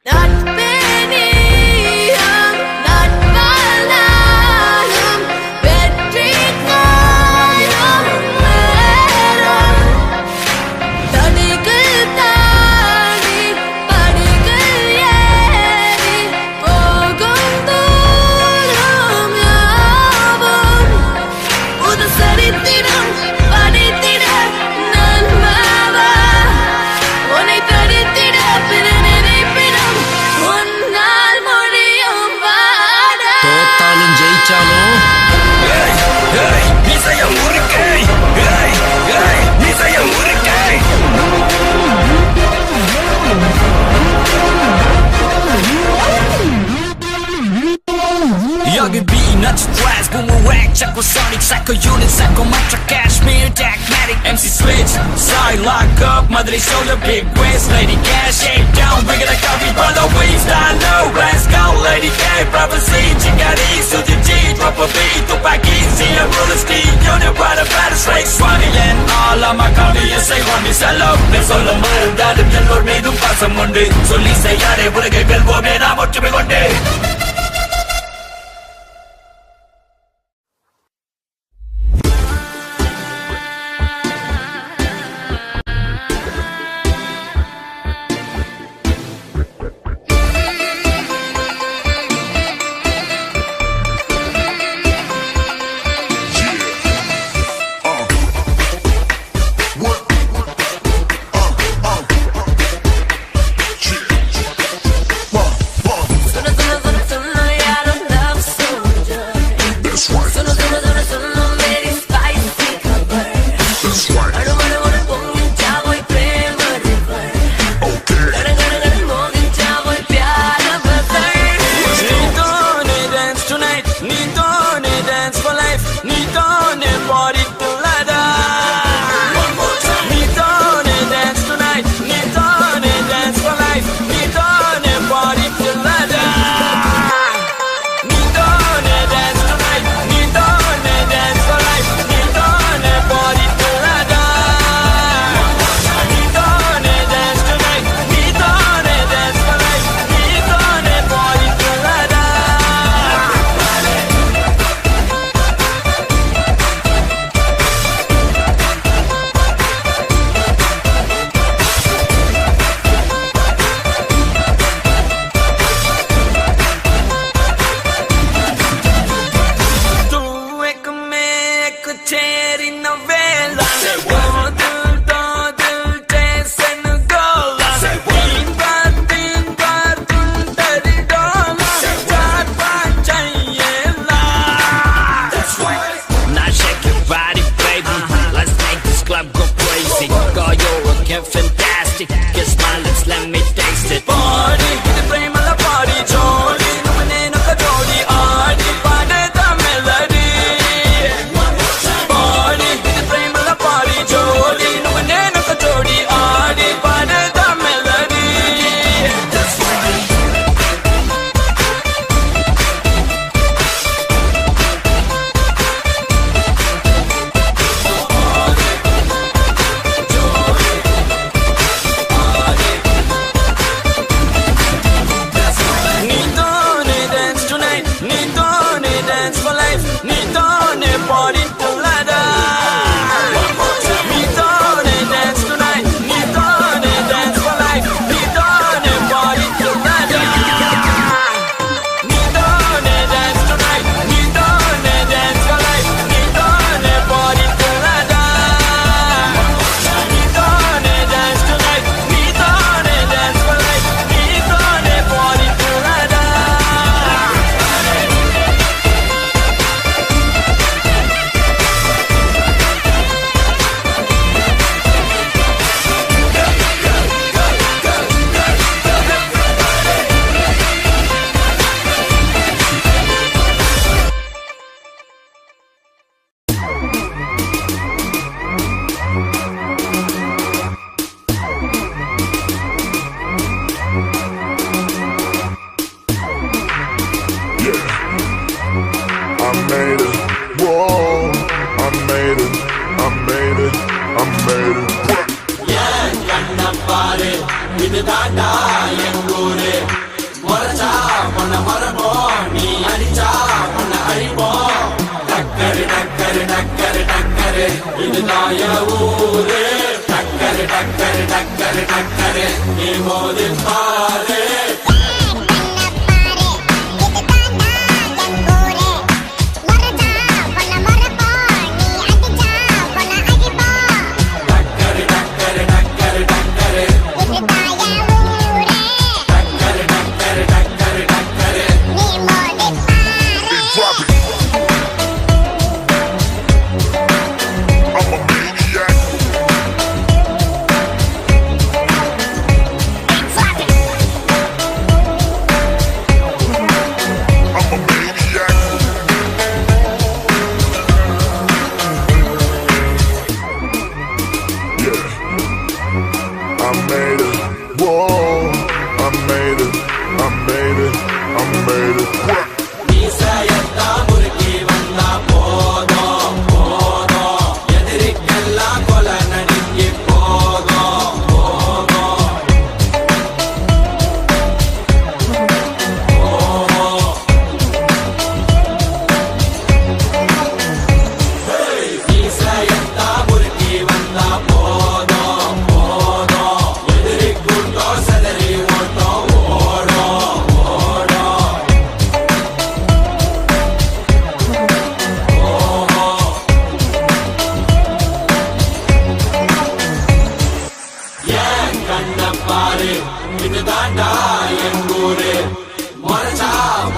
நட்பே நீயும் நட்பால் நானும் வெற்றி காயும் நேரம் தடிகள் தாண்டி படிகள் ஏறி போகும் தூரம் யாவும் புது சரித்திரம் படித்திட நண்பவா உன்னை தடித்திட பிற நினைப்பிடம் உன் 거기 B not stress boomerang 자꾸 sonic psycho unit psycho mantra cashmere tagmatic MC switch side lock up motherly shoulder big waist lady cash shape down bring it like coffee brother we style low let's go lady K prophecy chingari suji G drop a beat tupac easy a roller ski unit right about the straight swanny and all of my coffee you say want me sell up let's all of my dad and your made up some Monday so lisa yare burge velvo me na motive konde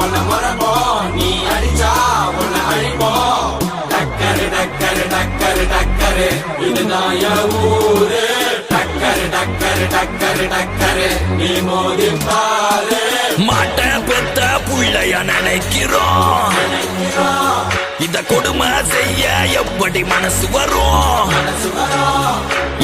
உன்னை முறப்போம் நீ அடிச்சா உன்னை அழிப்போம் டக்கரு டக்கரு டக்கரு டக்கரு இதுதான் என் ஊரு டக்கரு டக்கரு டக்கரு டக்கரு நீ மோதி பாரு மாட்ட பெத்த புள்ளைய நினைக்கிறோம் இத கொடுமை செய்ய எப்படி மனசு வரும்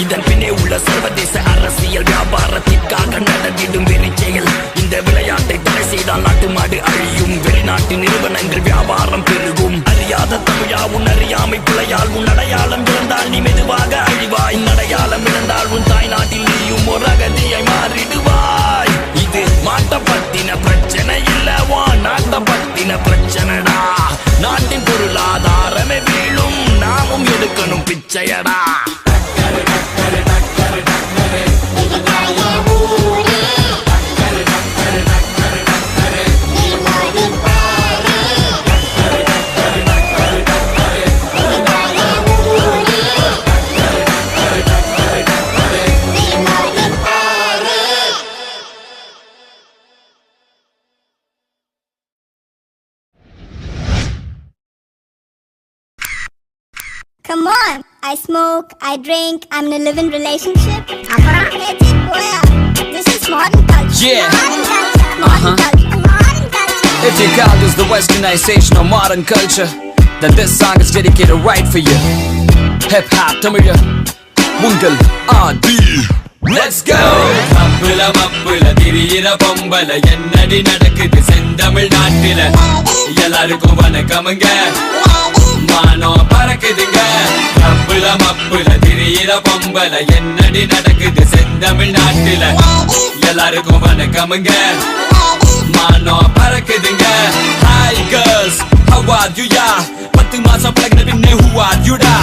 இதன் பின்னே உள்ள சர்வதேச அரசியல் வியாபாரத்திற்காக நடந்திடும் வெறிச்செயல் இந்த விளையாட்டை தடை செய்தால் நாட்டு மாடு அழியும் வெளிநாட்டு நிறுவனங்கள் வியாபாரம் பெருகும் அறியாத தமிழா உன் அறியாமை பிழையால் உன் அடையாளம் இழந்தால் நீ மெதுவாக அழிவாய் அடையாளம் இழந்தால் உன் தாய் நாட்டில் நீயும் ஒரு அகதியை மாறிடுவாய் இது மாட்ட பத்தின பிரச்சனை இல்லவா நாட்ட பத்தின பிரச்சனைடா நாட்டின் பொருளாதாரமே வீழும் நாமும் எடுக்கணும் பிச்சையடா Come on, I smoke, I drink, I'm in a living relationship. This is modern culture. Yeah. Modern culture. Modern culture. Modern culture. If you call this the westernization of modern culture, then this song is dedicated right for you. Hip hop, Tamil, Mungal, Adi. Let's go! மப்புல மப்புல திரியிற பொம்பல என்னடி நடக்குது செந்தமிழ் நாட்டில எல்லாருக்கும் வணக்கமுங்க மானம் பறக்குதுங்க மப்புல மப்புல திரியிற பொம்பல என்னடி நடக்குது செந்தமிழ் நாட்டில எல்லாருக்கும் வணக்கமுங்க மானம் பறக்குதுங்க Hi girls, how are you ya? 10 மாசம் பழகின பின்னே who are you da?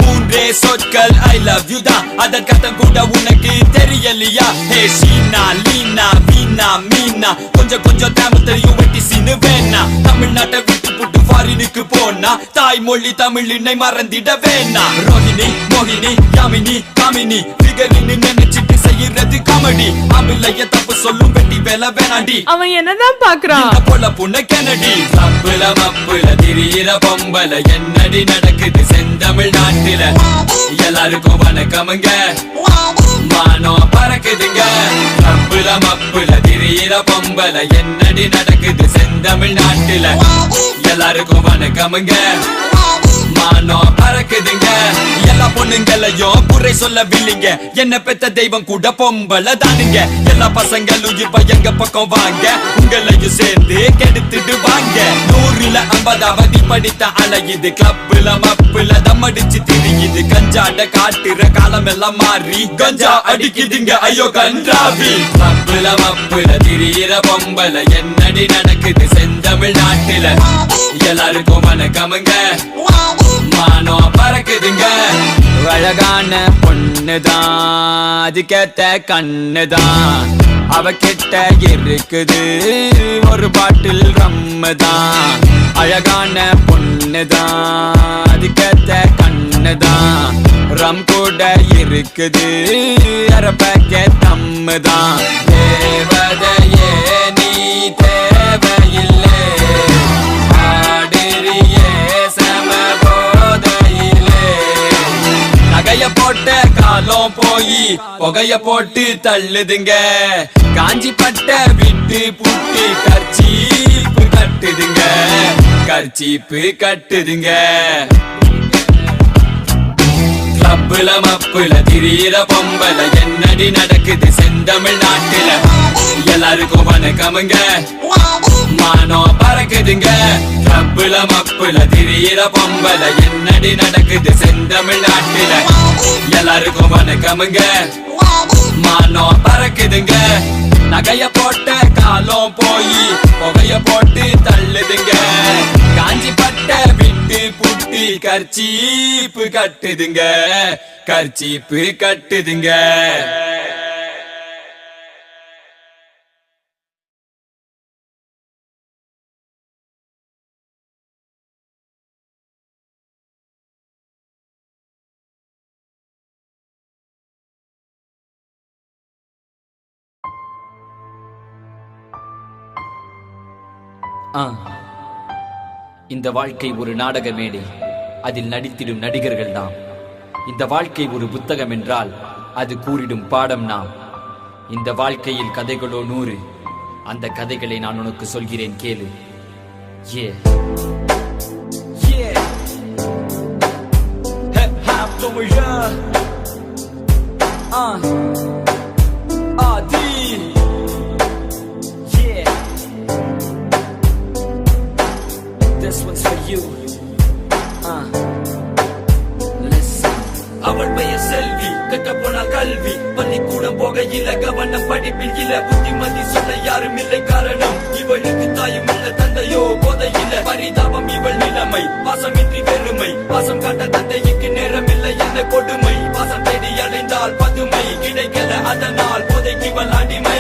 மூன்றே சொற்கள் I love you da. அதற்கர்த்தம் கூட உனக்கு தெரியலையா? Hey ஷீனா, லீனா, வீணா, மீனா கொஞ்சம் கொஞ்சம் தமிழ் தெரியும் வெட்டி சீனு வேணா தமிழ்நாட்டை விட்டு புட்டு ஃபாரினுக்கு போனா தாய்மொழி தமிழினை மறந்திட வேணா ரோஹிணி, மோகினி, யாமினி, காமினி ஃபிகரின்னு நினைச்சிட்டு செய்யறது காமெடி அமிலைய தப்பு சொல்லும் வெட்டி வேலை வேணாண்டி அவன் என்னதான் பாக்குறான் போல புண்ண கெனடி மப்புல மப்புல திரியிற பொம்பல என்னடி நடக்குது செந்தமிழ் நாட்டில எல்லாருக்கும் வணக்கமுங்க மானம் பறக்குதுங்க மப்புல மப்புல திரியிற பொம்பல என்னடி நடக்குது செந்தமிழ் நாட்டில எல்லாருக்கும் வணக்கமுங்க மானம் பறக்குதுங்க எல்லா பொண்ணுங்களையும் குறை சொல்லவில்லைங்க என்ன பெத்த தெய்வம் கூட பொம்பளை தானுங்க எல்லா பசங்களும் இப்ப எங்க பக்கம் வாங்க உங்களையும் சேர்ந்து கெடுத்துட்டு வாங்க 100ல 50வது படித்த அலையுது கிளப்புல மப்புல தம்மடிச்சு திரியுது கஞ்சாட காட்டுற காலம் எல்லாம் மாறி கஞ்சா அடிக்குதுங்க ஐயோ கன்றாவி மப்புல மப்புல திரியிற பொம்பல என்னடி நடக்குது செந்தமிழ் நாட்டில எல்லாருக்கும் வணக்கமுங்க மானம் பறக்குதுங்க அழகான பொண்ணுதான் அதுக்கேத்த கண்ணுதான் அவகிட்ட இருக்குது ஒரு பாட்டில் ரம்முதான் அழகான பொண்ணுதான் அதுக்கேத்த கண்ணுதான் ரம் கூட இருக்குது அரை பேக்கெட் தம்முதான் தேவதையே நீ தேவையில்லை நகைய போட்ட காலம் போய் புகைய போட்டு தள்ளுதுங்க காஞ்சி பட்ட விட்டு புட்டு கர்ச்சீப்பு கட்டுதுங்க கர்ச்சீப்பு கட்டுதுங்க கிளப்புல மப்புல திரியிற பொம்பல என்னடி நடக்குது செந்தமிழ் நாட்டில எல்லாருக்கும் வணக்கமுங்க மானம் பறக்குதுங்க கிளப்புல மப்புல திரியிற பொம்பல என்னடி நடக்குது செந்தமிழ் நாட்டில எல்லாருக்கும் வணக்கமுங்க மானம் பறக்குதுங்க நகைய போட்ட காலம் போய் புகைய போட்டு தள்ளுதுங்க காஞ்சி பட்ட விட்டு புட்டி கர்ச்சீப்பு கட்டுதுங்க கர்ச்சீப்பு கட்டுதுங்க இந்த வாழ்க்கை ஒரு நாடக மேடை, அதில் நடித்திடும் நடிகர்கள் நாம். இந்த வாழ்க்கை ஒரு புத்தகம் என்றால் அது கூறிடும் பாடம் நாம். இந்த வாழ்க்கையில் கதைகளோ 100, அந்த கதைகளை நான் உனக்கு சொல்கிறேன் கேளு. This one's for you. Listen. அவள் பெயர் செல்வி, கட்ட போனால் கல்வி, பள்ளிக்கூடம் போகையில கவனம் படிப்பில் இல்ல, புத்திமதி சொல்ல யாரும் இல்லை, காரணம் இவளுக்கு தாயும் இல்ல, தந்தையோ போதையில்ல, பரிதாபம் இவள் நிலைமை, பாசமின்றி வெறுமை, பாசம் காட்ட தந்தைக்கு நேரம் இல்லை, என்ன கொடுமை, பாசம் தேடி அடைந்தால் பதுமை கிடைக்கல, அதனால் போதைக்கு இவள் அடிமை.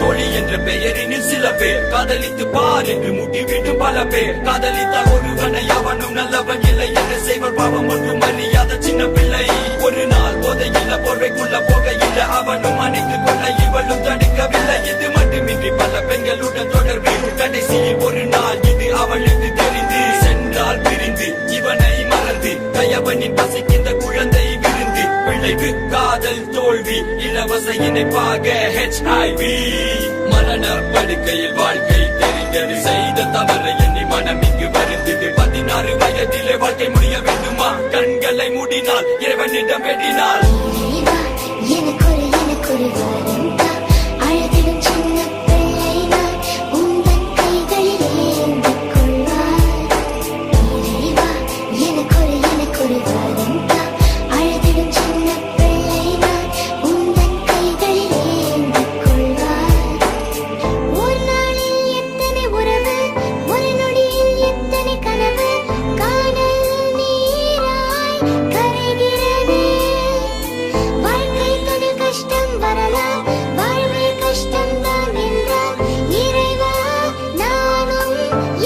தோழி என்ற பெயரினில் சில பேர் காதலித்து பார் என்று முட்டிவிடும் பல பேர், காதலித்தால் ஒருவனை அவனும் நல்லவன் இல்லை என்று செய்வர், பாவம் ஒன்றும் அறியாத சின்ன பிள்ளை. ஒரு நாள் போதையில்ல, போர்வைக்குள்ள போகையில்ல, அவனும் அணைத்துக் கொள்ள இவளும் தடுக்கவில்லை. இது மட்டுமின்றி பல பெண்களுடன் தொடர்பு, கடைசியில் ஒரு நாள் இது அவளுக்கு தெரிந்து, சென்றால் பிரிந்து இவனை மறந்து, கயவனின் பசிக்கின்ற குழந்தை விருந்து, விளைவு காதல் தோல்வி, இலவச இணைப்பாக HIV. மரண படுக்கையில் வாழ்க்கை தெரிந்தது, செய்த தவறை எண்ணி மனம் இங்கு வருந்தது. 16 வயதிலே வாழ்க்கை முடிய வேண்டுமா, கண்களை மூடினால் இறைவனிடம் வேண்டினால். எனக்கொரு வரம் தா, அழகிலும் சின்ன பிள்ளை நான், உந்தன் கைகளில் ஏந்திக் கொள்வாய். இறைவா, எனக்கொரு வரம் தா, அழகிலும் சின்ன பிள்ளை நான், உந்தன் கைகளில் ஏந்திக் கொள்வாய். ஒரு நாளில் எத்தனை உறவு, ஒரு நொடியில் எத்தனை கனவு, காணல் நீராய் கரைகிறது. வாழ்க்கை தனி கஷ்டம் வரலாம், வாழ்வே கஷ்டம் தான் என்றால், இறைவா நானும்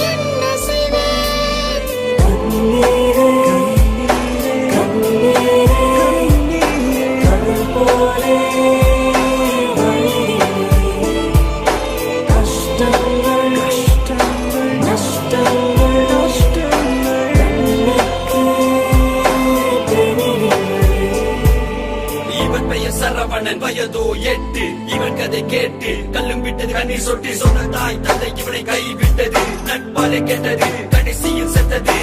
என்ன செய்வேன். இவன் பெயர் சரவணன், வயதோ 8. இவன் கதை கேட்டு கல்லும் விட்டது, கண்ணீர் சொட்டி, சொன்ன தாய் தந்தை இவனை கைவிட்டது, நட்பாலே கேட்டது, கடைசியில் செத்தது.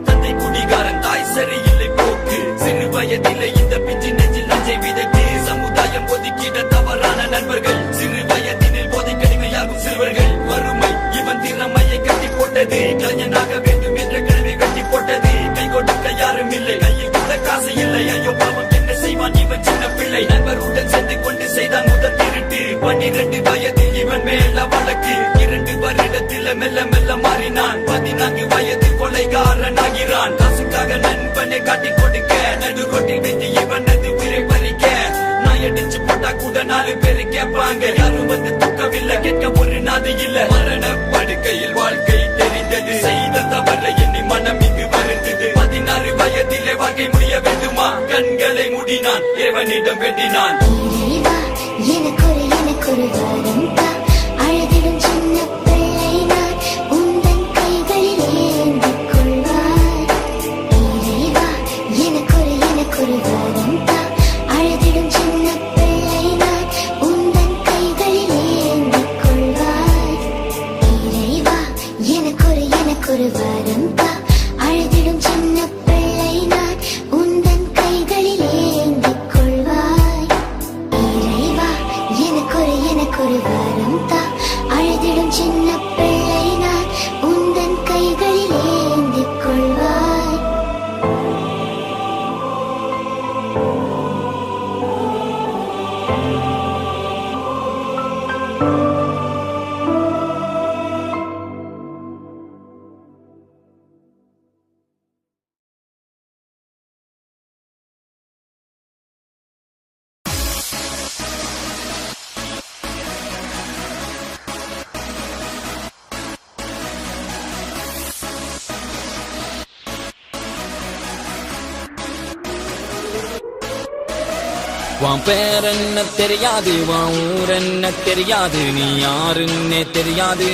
தந்தை குடிகாரன், தாய் சரியில்லை போக்கு, சிறு வயதிலே இந்த பிஞ்சு நெஞ்சில் நஞ்சை விதைத்து, சமுதாயம் ஒதுக்கிட தவறான நண்பர்கள், சிறு வயதினில் போதை கடுமையாகும் சிறுவர்கள், வறுமை இவன் திறமையை கட்டி போட்டது, கலைஞனாக வேண்டும் என்ற கனவை கட்டி போட்டது, கை கொடுக்க யாரும் இல்லை, கையில் கூட காசு இல்லை, ஐயோ பாவம் என்ன செய்வான் இவன் சின்ன பிள்ளை. நண்பருடன் சென்று கொண்டு செய்தான் முதல் திருட்டு, 12 வயதில் இவன் மேல வழக்கு, 2 வருடத்தில் மெல்ல மெல்ல மாறினான், 14 வயதில் கொலைகாரன் ஆகிறான். காசுக்காக நண்பனை காட்டி கொடுக்க, நடுரோட்டில் வைத்து இவனது உயிரை பறிக்க, நாய் அடிச்சு போட்டா கூட 4 பேரு கேட்பாங்க, யாரும் வந்து தூக்கவில்லை, கேட்க ஒரு நாது இல்ல. மரண படுக்கையில் வாழ்க்கை தெரிந்தது, செய்த தவறை எண்ணி மனம் இங்கு வருந்தது. 16 வயதிலே வாழ்க்கை முடிய வேண்டுமா, கண்களை மூடினான், இறைவனிடம் வேண்டினான். இறைவா, எனக்கொரு வரம் தா, அழகிலும் சின்ன பிள்ளை நான், உந்தன் கைகளில் ஏந்திக் கொள்வாய். இறைவா, எனக்கொரு வரம் தா, அழகிலும் சின்ன பிள்ளை நான், உந்தன் கைகளில் ஏந்திக் கொள்வாய். இறைவா, எனக்கொரு வரம் தா, அழகிலும் சின்ன பிள்ளை நான், உந்தன் கைகளில் ஏந்திக் கொள்வாய். இறைவா, எனக்கொரு வரம் தா, அழுதிடும் சின்ன பிள்ளை நான், உந்தன் கைகளில் ஏந்திக் கொள்வாய். உன் பேர் என்ன தெரியாது, உன் ஊர் என்ன தெரியாது, நீ யாருன்னே தெரியாது,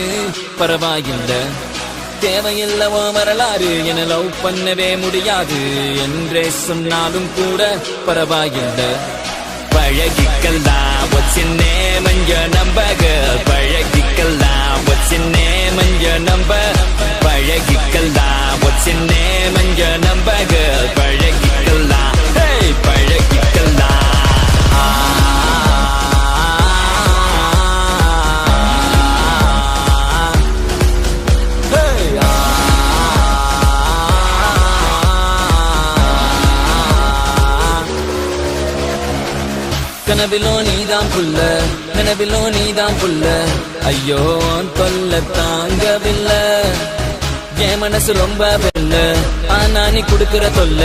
பரவாயில்லை. தேவையில்லை உன் வரலாறு, என லவ் பண்ணவே முடியாது என்றே சொன்னாலும் கூட பரவாயில்லை. பழகிக்கலாம் what's your name and your number girl, பழகிக்கலாம் what's your name and your number, பழகிக்கலாம் what's your name and your number girl, பழகிக்கலாம் hey பழகிக்கலாம். கனவிலோ நீதான் புள்ள, நினைவிலோ நீதான் புள்ள, ஐயோ தொல்ல தாங்கவில்லை. என் மனசு ரொம்ப வெல்ல, ஆனா நீ குடுக்கிற தொல்ல,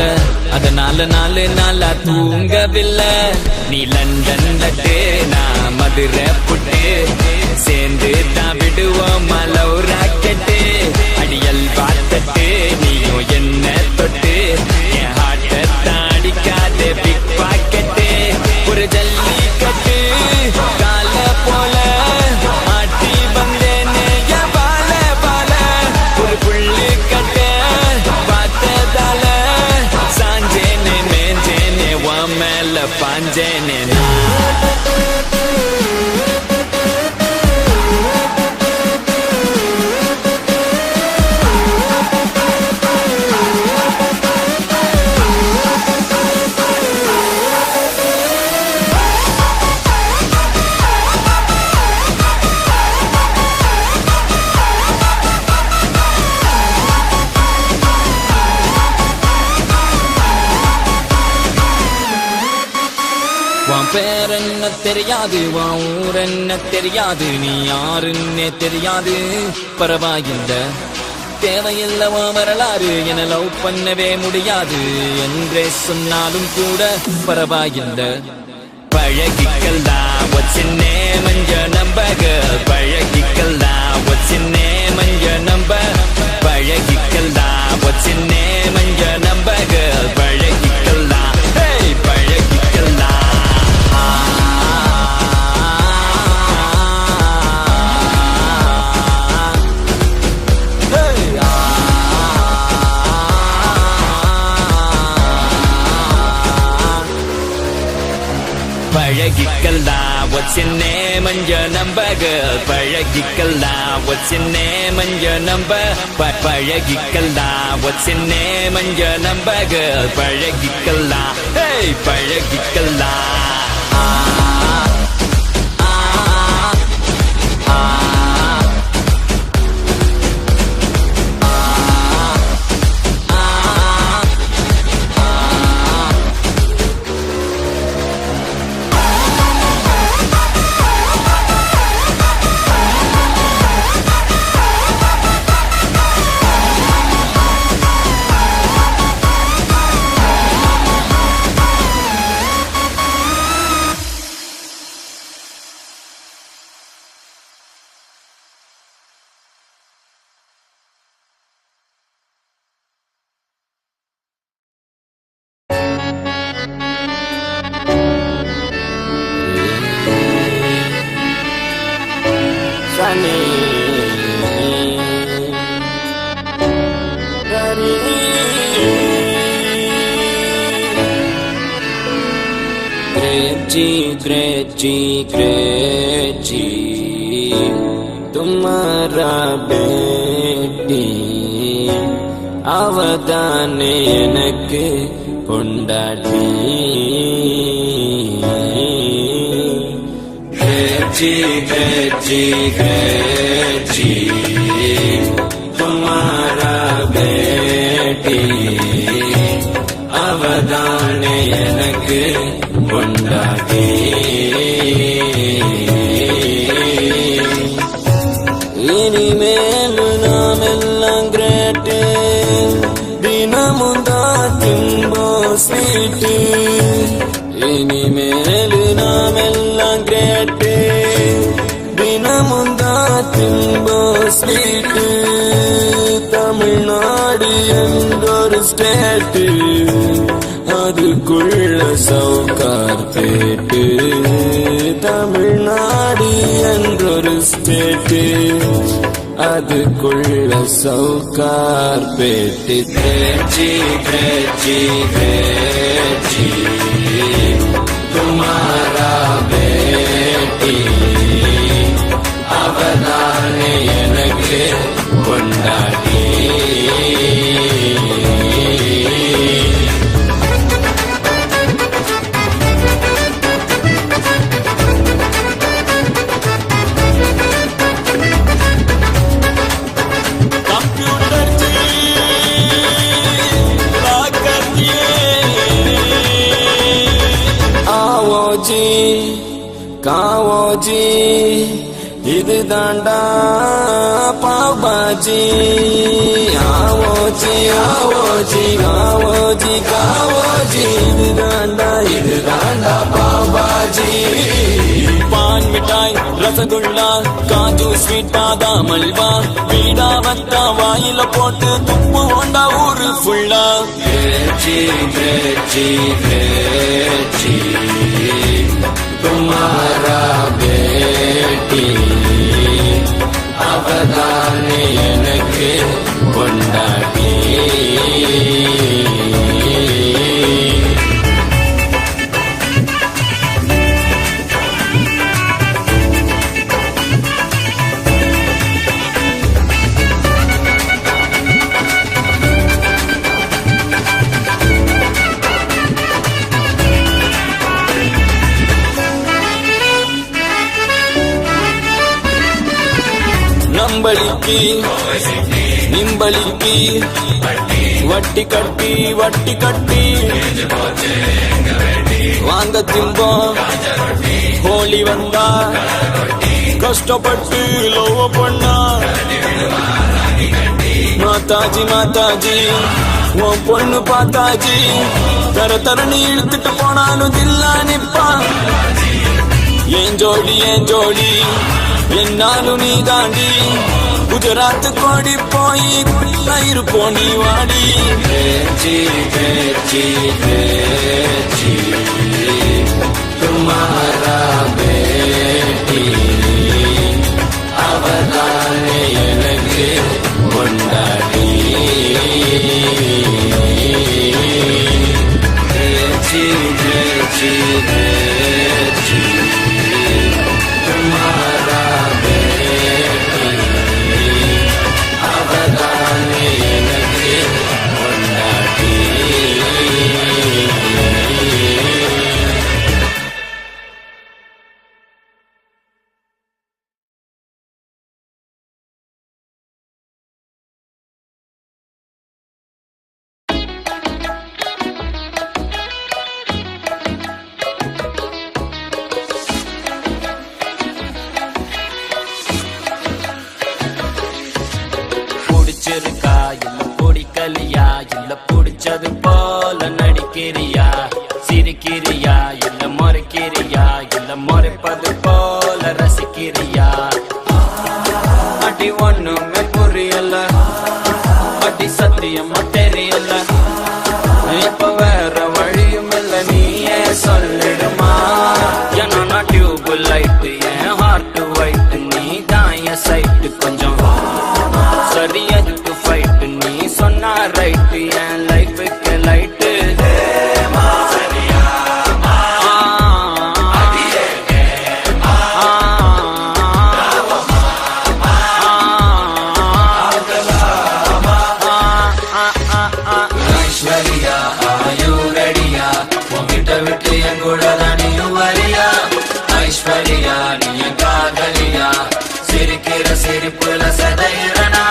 அதனால நாலு நாளா தூங்கவில்லை. நீ லண்டன் லட்டு, நான் மதுரை புட்டு, சேர்ந்து தான் விடுவோம் லவ் ராக்கெட்டு. அடியல் பார்த்தட்டு நீயும் என்ன தொட்டு, என் ஹார்ட்டை தாடிக்காத பிக் பாக்கெட்டு. ஒரு ஜல்லிக்கட்டு கால போல ஆட்டி வந்தேனே என் பால பால, ஒரு புள்ளி கட்ட பார்த்ததால சாஞ்சேனே மேஞ்சேனே உன் மேல பாஞ்சேனே. உன் பேர் என்ன தெரியாது, உன் ஊர் என்ன தெரியாது, நீ யாருன்னே தெரியாது, பரவாயில்லை. தேவையில்லை உன் வரலாறு, என லவ் பண்ணவே முடியாது என்றே சொன்னாலும் கூட பரவாயில்லை. பழகிக்கலாம் what's your name and your number girl, பழகிக்கலாம் what's your name and your number, பழகிக்கலாம் what's your name and your number girl, பழகிக்கலாம் hey பழகிக்கலாம். பழகிக்கலாம் what's your name and your number girl, பழகிக்கலாம் what's your name and your number, பழகிக்கலாம் what's your name and your number girl, பழகிக்கலாம் hey பழகிக்கலாம். ग्रेची तुम्हारा बेटी அவதானே எனக்கு பொண்டாட்டி. ग्रेची ग्रेची ग्रेची तुम्हारा बेटी அவதானே எனக்கு பொண்டாட்டி. இனிமேல் நாம் எல்லாம் கிரேட்டு, தினமுந்தா திம்போ ஸ்வீட்டு. இனிமேல் நாம் எல்லாம் கிரேட்டு, தினமுந்தா திம்போ ஸ்வீட்டு. தமிழ்நாடு தமிழ்நாடு என்றொரு ஸ்டேட்டு, அதுக்குள்ள சவுக்கார் பேட்டு. தமிழ்நாடு என்றொரு ஸ்டேட்டு, அதுக்குள்ள சவுக்கார் பேட்டு. கிரேச்சி கிரேச்சி கிரேச்சி துமாரா பேட்டி, அவதானே எனக்கு கொண்டாடி. कंप्यूटर जी आओ जी काओ जी இது தாண்டா பாபாஜி. ஆவோ ஜி ஆவோ ஜி ஆவோ ஜி காவோ ஜி, இது தாண்டா பாபாஜி. பான் மிட்டாய் ரசகுல்லா காஜு ஸ்வீட் பாதாம் அல்வா, வீடா வத்தா வாயில போட்டு துப்பு ஓண்டா ஊரு ஃபுல்லா. கிரேச்சி கிரேச்சி கிரேச்சி துமாரா பேட்டி, அவதானே எனக்கு கொண்டாடி. நம்பளிக்கு நிம்பளிக்கு வட்டி கட்டி வட்டி கட்டி வாங்க திம்போம். ஹோலி வந்தா கஷ்டப்பட்டு லவ் பண்ணா, மாதாஜி மாதாஜி உன் பொண்ணு பாத்தாஜி, தர தரணி இழுத்துட்டு போனாலும் தில்லா நிப்பா. ஏன் ஜோடி என்னாலும் நீ தாண்டி, குஜராத் கோடி போய் இருப்போம் நீ வாடி. பேச்சி பேச்சி பேச்சி துமாரா பேட்டி, அவதானே எனக்கு கொண்டாடி. பேச்சி பேச்சி பேச்சி துமாரா பேட்டி, அவதானே எனக்கு கொண்டாடி. பிடிச்சிருக்கா இல்ல பிடிக்கலையா, இல்ல பிடிச்சது போல நடிக்கிறியா, சிரிக்கிறியா இல்ல மறைக்கிறியா, இல்ல மறைப்பது போல ரசிக்கிறியா. அடி ஒண்ணுமே புரியல, அடி சத்தியமா தெரியல, இப்ப வேற வழியும் இல்ல நீயே சொல்லிடுமா. ஏன்னா நான் டியூப் லைட்டு, என் ஹார்ட் ஒயிட், நீ தான் என் சைட்டு. கொஞ்சம் சரி அதுக்கு ஃபைட்டு, நீ சொன்னா ரைட்டு, என் லைஃபுக்கு லைட்டு. ஐஸ்வர்யா ஆயுரடியா, உன்கிட்ட விட்டு என் கூட தானியும் வரியா. ஐஸ்வர்யா நீ என் காதலியா, சிரிக்கிற சிரிப்புல சதையிறனா.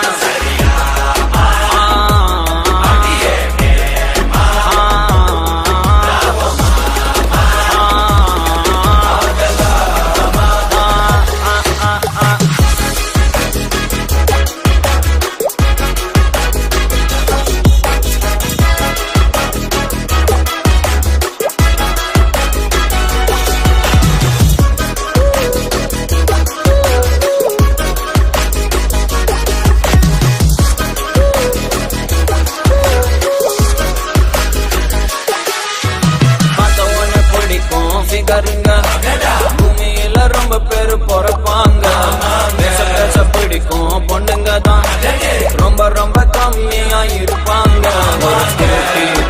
ரொம்ப ரொம்ப கம்மியா இருப்பாங்க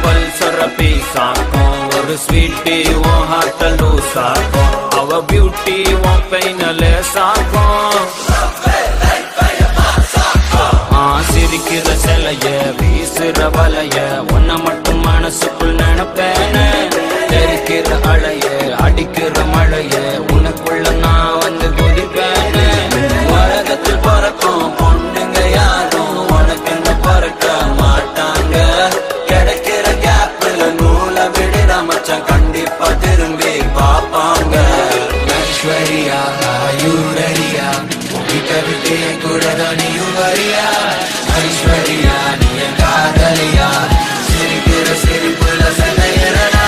பல்சர பீஸாக்கும் ஒரு ஸ்வீட்டி உன் ஹார்ட்ட லூஸாக்கும் அவ பியூட்டி உன் பெயினலே சாக்கும் சிரிக்கிற சிலைய வீசுற வலைய உன்னை மட்டும் மனசுக்குள் நினைப்பேன தெரிக்கிற அலைய அடிக்கிற மழைய உனக்குள்ள நான் வந்து குதிப்பேன உலகத்தில் பிறக்கும் பொண்ணுங்க யாரும் உனக்கு என்ன பறக்க மாட்டாங்க கிடைக்கிற கேப்ல நூலை விடுற மச்சான் கண்டிப்பா திரும்பி பாப்பாங்க ஐஸ்வர்யா ஆயுரரியா விட்டு கூட நீயும் வரியா ஐஸ்வர்யா நீ காதலியா சிரிக்கிற சிரிப்புல சண்டையிடனா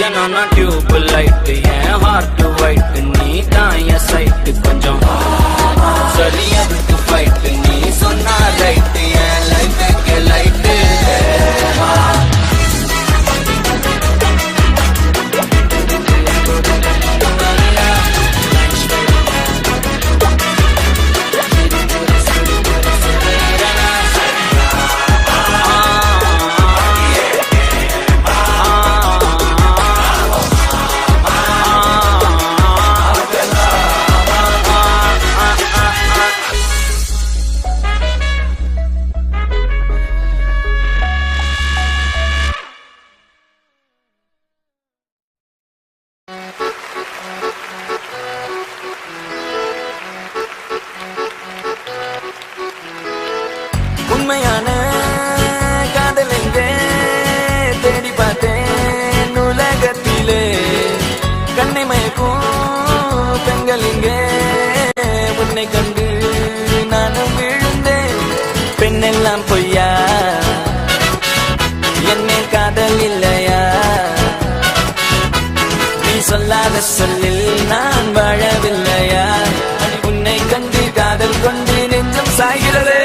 ஏன்னா டியூப் லைட் என் ஹார்ட் ஒயிட் நீ தான் என் சைட்டு கொஞ்சம் சரி அதுக்கு ஃபைட் நீ சொன்னா ரைட் என் லைஃபுக்கு லைட்டு உண்மையான காதல் எங்கே தேடி பார்த்தேன் உலகத்திலே கண்ணை மயக்கும் பெண்கள் இங்கே உன்னை கண்டு நானும் விழுந்தேன் பெண்ணெல்லாம் பொய்யா என்னை காதல் இல்லையா நீ சொல்லாத சொல்லில் நான் வாழவில்லையா உன்னை கண்டு காதல் கொண்டு நெஞ்சம் சாய்கிறதே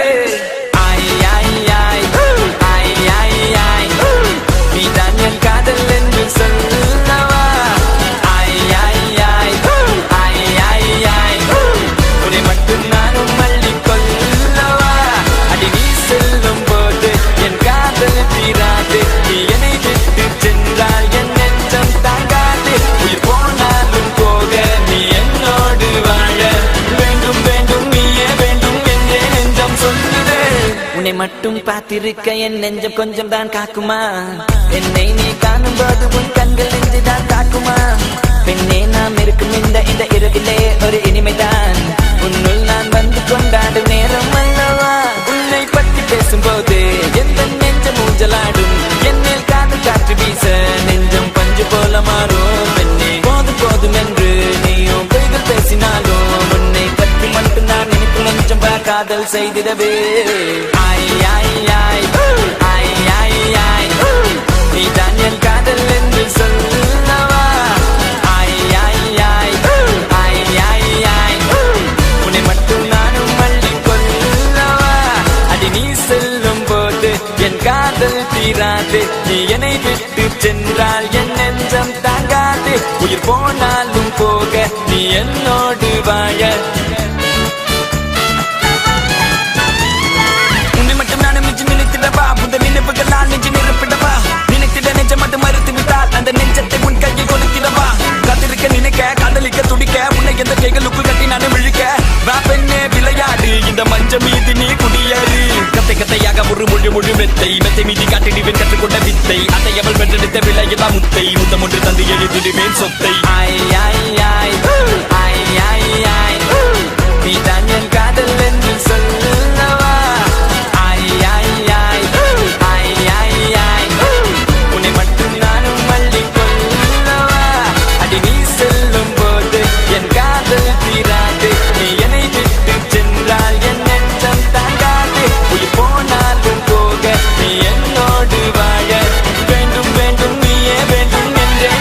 நீதான் என் காதல் என்று சொல்லவா உன்னை மட்டும் நானும் மல்லிக் கொள்ளவா அடி நீ செல்லும் போது என் காதல் தீராது நீ என்னை விட்டு சென்றால் என் நெஞ்சம் தாங்காது உயிர் போனாலும் போக நீ என்னோடு வாழ வேண்டும் வேண்டும் நீயே வேண்டும் என்றே நெஞ்சம் சொல்லுதே உன்னை மட்டும் பார்த்திருக்க என் நெஞ்சம் கொஞ்சம் தான் காக்குமா என்னை நீ காணும் போது உன் கண்கள் நெஞ்சுதான் காக்குமா பெண்ணே நாம் இருக்கும் இந்த இரவிலே ஒரு இனிமைதான் உன்னுள் நான் வந்து கொண்டாடும் நேரம் அல்லவா உன்னை பற்றி பேசும்போது எந்த நெஞ்சம் ஊஞ்சலாடும் என்னில் காதல் காற்று வீச நெஞ்சம் பஞ்சு போல மாறும் பெண்ணே போதும் போதும் என்று நீயும் பொய்கள் பேசினாலும் உன்னை பற்றி மட்டும் நான் நினைக்கும் நெஞ்சம் காதல் செய்திடவே நீதான் என் காதல் என்று சொல்லவா உன்னை மட்டும் நானும் மல்லிக் கொள்ளவா அடி நீ செல்லும் போது என் காதல் தீராது நீ என்னை விட்டு சென்றால் என் நெஞ்சம் தாங்காது உயிர் போனாலும் போக நீ என்னோடு வாழ உன்னை மட்டும் நானும் மிஞ்சி நினைத்திடவா புத நினைவுகளால் நெஞ்சு நிரப்பிடவா நினைத்திட நெஞ்சம் மட்டும் மறுத்து விட்டால் அந்த நெஞ்சத்தை உன் கையில் கொடுத்திடவா காத்திருக்க நினைக்க காதலிக்க துடிக்க உன்னை எந்த கைகளுக்குள் கட்டி நானும் விழுக்க வா பெண்ணே விளையாடு இந்த மஞ்ச மீது நீ குடியேறு கத்தை கத்தையாக ஒரு மொழி மெத்தை மீதி காட்டிடுவேன் கற்றுக்கொண்ட வித்தை அதை அவள் வென்றெடுத்த விலையில்லா முத்தை முத்தம் ஒன்று தந்து எழுதிடுவேன் சொத்தை நீதான் என் காதல் என்று சொல்லவா உன்னை மட்டும் நானும் மல்லிக் கொள்ளவா அடி நீ செல்லும் போது என் காதல் தீராது நீ என்னை விட்டு சென்றால் என் நெஞ்சம் தாங்காது உயிர் போனாலும் போக நீ என்னோடு வாழ வேண்டும் வேண்டும் நீயே வேண்டும் என்றே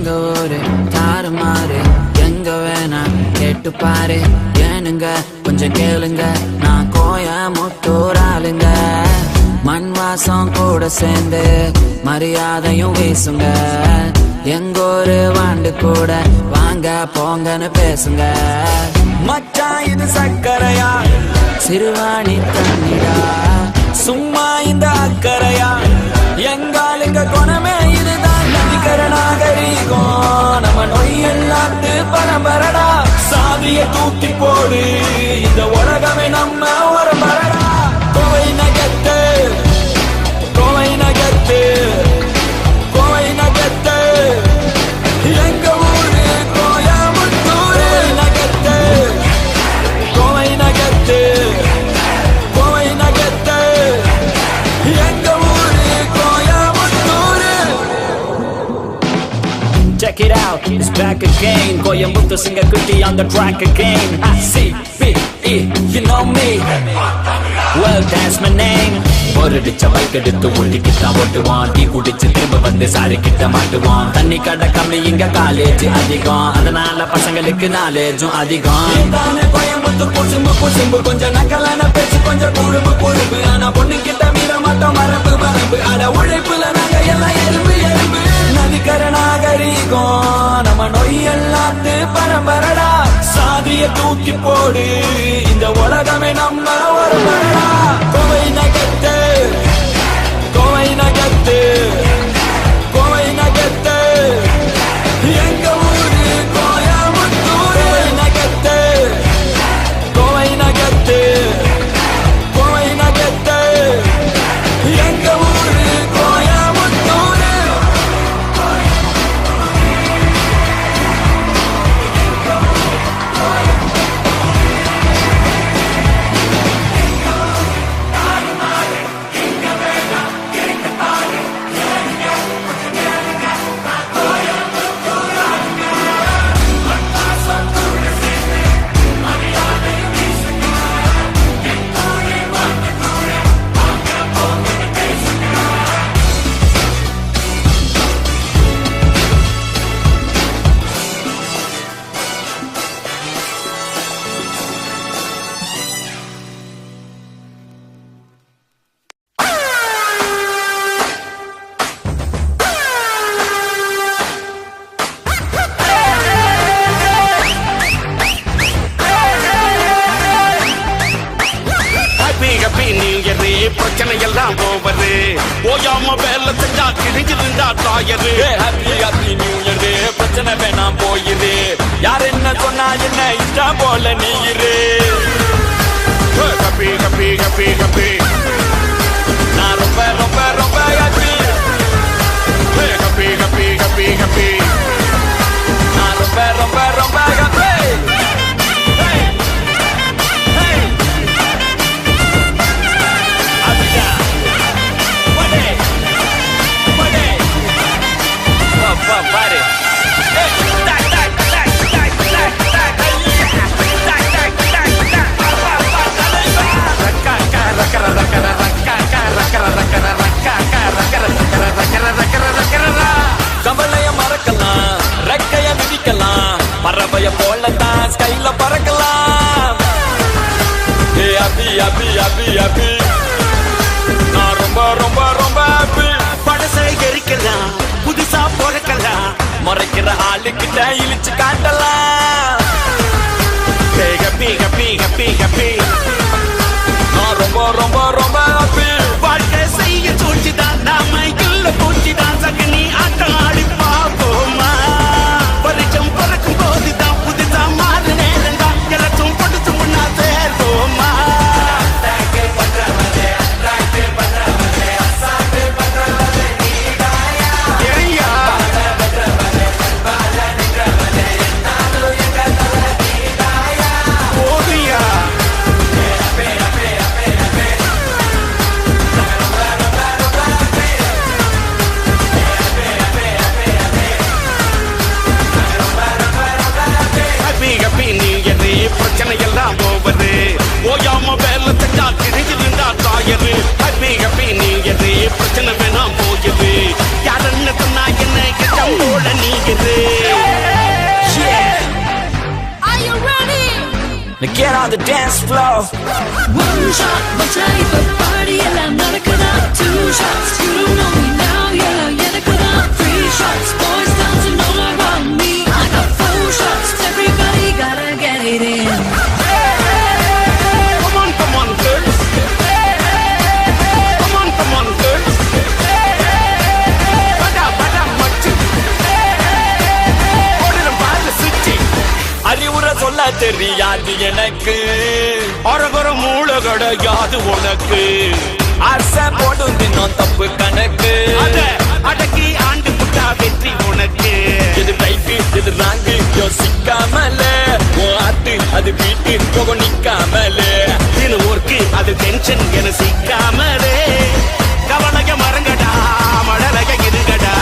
எங்க ஊரு தாறுமாறு எங்க வேணா கேட்டு பாரு ஏனுங்க கொஞ்சம் கேளுங்க நான் கோயமுத்தூர் ஆளுங்க மண் வாசம் கூட சேர்ந்து மரியாதையும் வீசுங்க எங்கூரு வாண்டு கூட வாங்க போங்கன்னு பேசுங்க மச்சான் இது சக்கரையா சிறுவாணி தண்ணிடா சும்மா இந்த அக்கறையா எங்காலுங்க குணமே இதுதான் நதிக்கர நாகரீகம் நம்ம நொய் எல்லாத்து பரம்பரடா சாதிய தூக்கி போடு இந்த உலகமே நம்ம ஒரு மரடா கோவை நகத்து கோவை நகத்து கோவை நகத்து எங்க ஊரு கோயமுத்தூர் நகத்து கோவை நகத்து கோவை நகத்து எங்க ஊரு Coimbatore. Check it out, it's back again. Koyamuthu Singakutti on the track again. I-C-B-E, you know me. Well, that's my name. ஒருடிச்ச பைக் எடுத்து ஒட்டிக்கிட்டா ஓட்டுவான் டீ குடிச்சு திரும்ப வந்து சாரி கிட்ட மாட்டுவான் தண்ணி கடை கம்மி இங்க காலேஜ் அதிகம் அதனால பசங்களுக்கு நாலேஜும் அதிகம் கோயம்புத்தூர் குசும்பு குசும்பு கொஞ்சம் நக்கலான பேச்சு கொஞ்சம் குழும்பு குழும்பு ஆனா பொண்ணு கிட்ட மீற மாட்டோம் மரபு மரபு அட உழைப்புல நாங்க எல்லாம் எறும்பு எறும்பு நதிக்கர நாகரீகம் நம்ம நொய் எல்லாத்து பரம்பரடா சாதிய தூக்கி போடு இந்த உலகமே நம்ம ஒரு மரடா கோவை நகத்து கோவை நகத்து கோவை நகத்து எங்க ஊரு கோயமுத்தூர் நகத்து கோவை நகத்து கோவை நகத்து எங்க ஊரு கோயமுத்தூர். பிரச்சனை எல்லாம் ஓவரு ஓயாம வேலை செஞ்சா கிழிஞ்சிருந்தா தாயரு ஹாப்பி ஹாப்பி நியூ இயர் பிரச்சனை வேணாம் போயிரு யார் என்ன சொன்னா என்ன இஷ்டா போல நீ இரு ஹப்பி ஹப்பி ஹப்பி ஹப்பி நான் ரொம்ப ரொம்ப ரொம்ப ஹாப்பி ஹப்பி ஹப்பி ஹப்பி ஹப்பி நான் ரொம்ப ரொம்ப ரொம்ப ஹாப்பி பாரு கவலைய மறக்கலாம் ரெக்கைய மிதிக்கலாம் பறவைய போலதான் ஸ்கைல பறக்கலாம் அபி அபி அபி அபி நான் ரொம்ப ரொம்ப ரொம்ப அபி படசை எரிக்கலாம் புதுசா பிறக்கலாம் மறைக்கிற ஆளுக்கிட்ட இழிச்சு காட்டலாம் ஹப்பி ஹப்பி ஹப்பி ஹப்பி நான் ரொம்ப ரொம்ப ரொம்ப ஹாப்பி வாழ்க்கை செய்ய சூழ்ச்சிதான் நாம இல்ல பூச்சிதான் சகனி ஆட்டம் ஆடி பார்ப்போமா பரிச்சம் பறக்கும் போதுதான் புதுசா மாறு நேரம் தான் எல்லாச்சும் படுத்து முன்னா சேர்ப்போமா பிரச்சனை எல்லாம் ஓவரு ஓயாம வேலை செஞ்சா கிழிஞ்சிருந்தா தாயரு ஹப்பி ஹப்பி நீ எது பிரச்சனை வேணாம் போகுது யாருன்னு சொன்னா என்ன போல நீ எது Now get on the dance floor. One shot, one type of party, எல்லாம் நடக்குதா? Two shots, you don't know me now, yeah, எனக்குதா? Three shots, boys dancing all around me. I got four shots, everybody gotta get it in. Come on, girls. Come on, girls. Bada, machu. ஓடிடும் பாரு சுத்தி. அறிவுரை சொல்ல தெரியாது எனக்கு, அரகர மூளை கிடையாது உனக்கு. ஆசை போடும் தினம் தப்பு கணக்கு. அடக்கி ஆண்டு புட்டா வெற்றி உனக்கு. எது ரைட்டு எது ராங்கு யோசிக்காமலே, உன் ஆட்டு அது வீட்டு போக நிக்காமலே. இது ஒர்க்கு அது டென்ஷன் என சிக்காமலே. கவலைய மறங்கடா மழலைய இருங்கடா.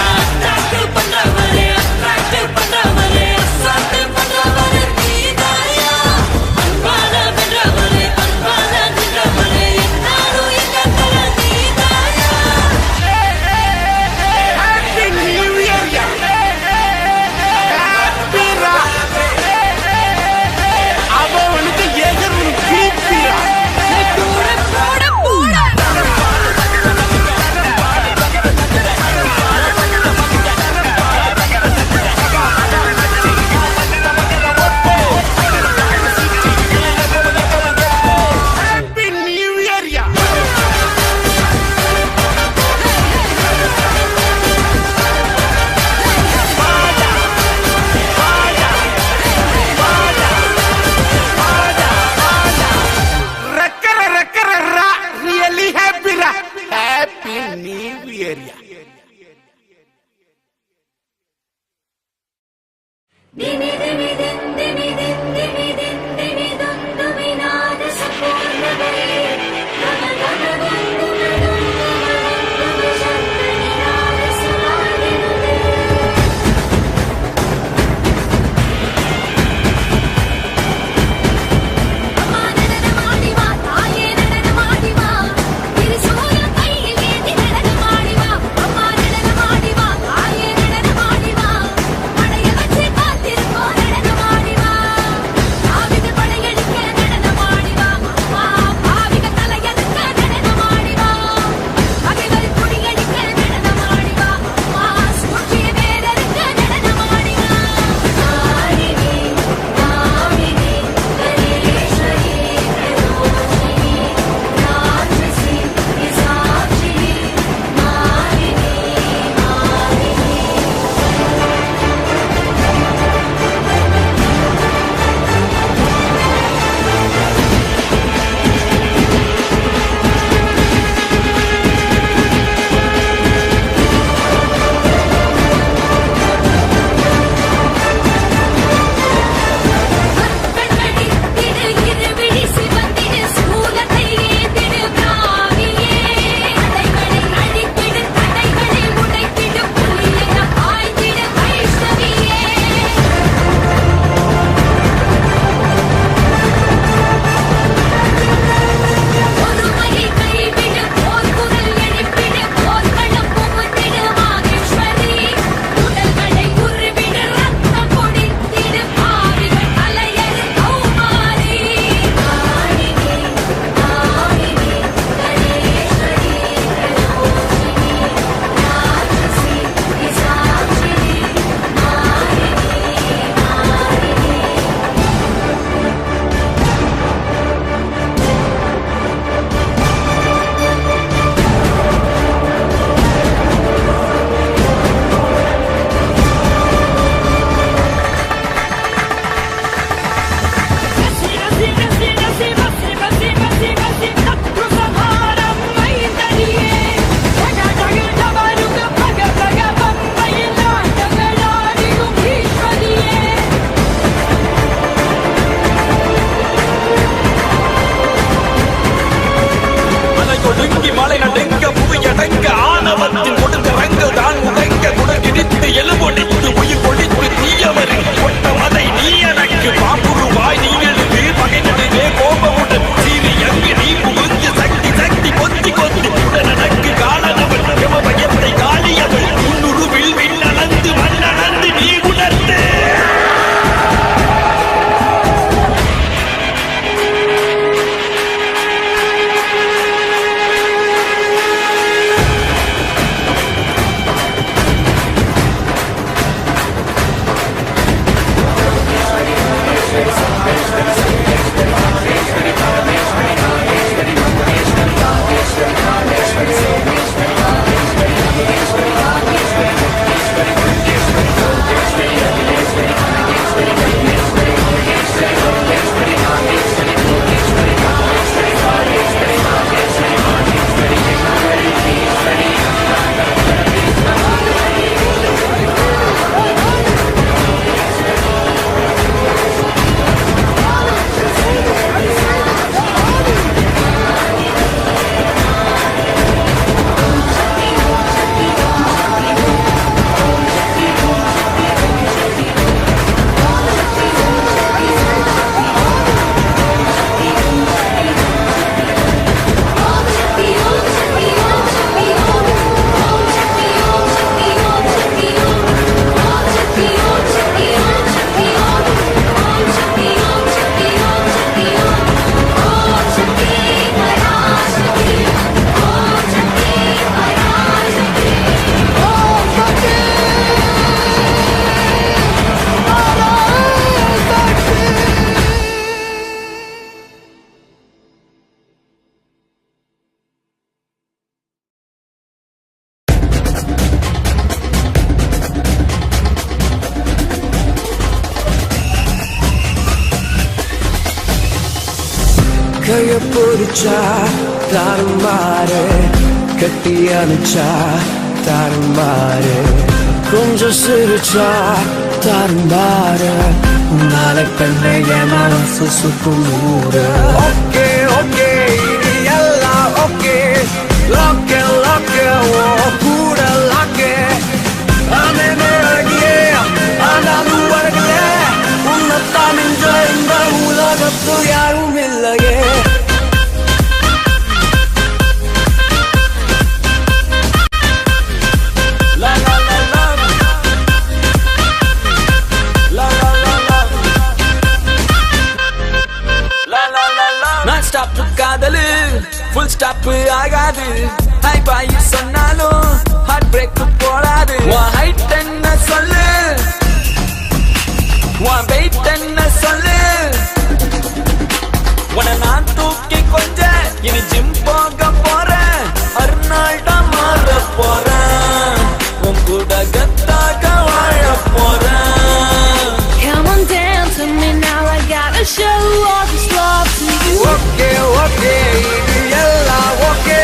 அவனுக்கு எதிரும் கீப்பியா. Bye. கைய பிடிச்சா தாறுமாறு, கட்டி அணைச்சா தாறுமாறு, கொஞ்சம் சிரிச்சா தாறுமாறு, உன்னால கண்ண என் மனசு சுக்கும் ஊரு. ஓகே ஓகே இது எல்லாம் ஓகே, லாக்கே லாக்கே ஓ கூட லாக்கே, ஆனே அழகியே ஆனாலும் அழகிய உன்னத்தான் என்ற இந்த உலகத்து யாரும் இல்லையே. நான் ஸ்டாப் காதலு ஃபுல் ஸ்டாப் ஆகாது, ஹாய் பாய் சொன்னாலும் ஹார்ட் பிரேக் போடாது. உன் ஹைட் என்ன சொல்லு, உன் வெயிட் என்ன சொல்லு, உன்னை நான் தூக்கி கொஞ்ச இனி ஜிம் போக போறேன், அர்னால்டா மாற போறேன், உன் கூட கத்தாக வாழ போறேன். Come on dance with me now, I gotta show all this love to you. Okay okay இது எல்லாம் ஓகே,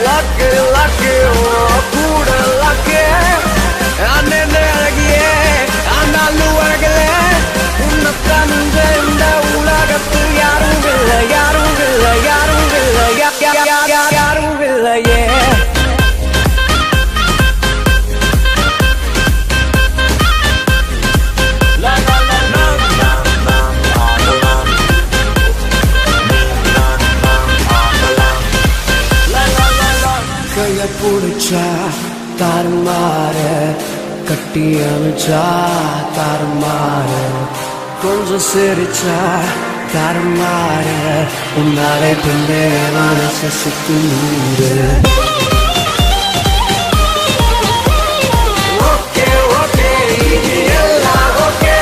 லாக்கே லாக்கே ஓ கூட லாக்கே, அண்ணே அழகியே ஆனாலும் அழகல உன்னத்தான் என்ற இந்த உலகத்து யாரும் இல்லை யாரும் இல்லை யாரும் இல்லை யாரும் இல்லையே. கைய பிடிச்சா தாறுமாறு, கட்டி அணைச்சா தாறுமாறு, கொஞ்சம் சிரிச்சா தாறுமாறு, உன்னாலே பின்னே மனசு சுத்து நூறு. ஓகே ஓகே இது எல்லாம் ஓகே,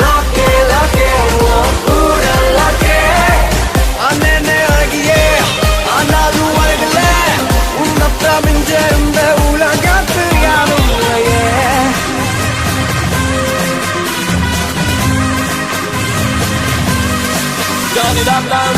லாக்கே லாக்கே ஓ கூட லாக்கே, அண்ணே அழகியே ஆனாலும் அழகல உன்னத்தான் மிஞ்ச இந்த உலகத்து யாரும் இல்லையே. Turn it up loud.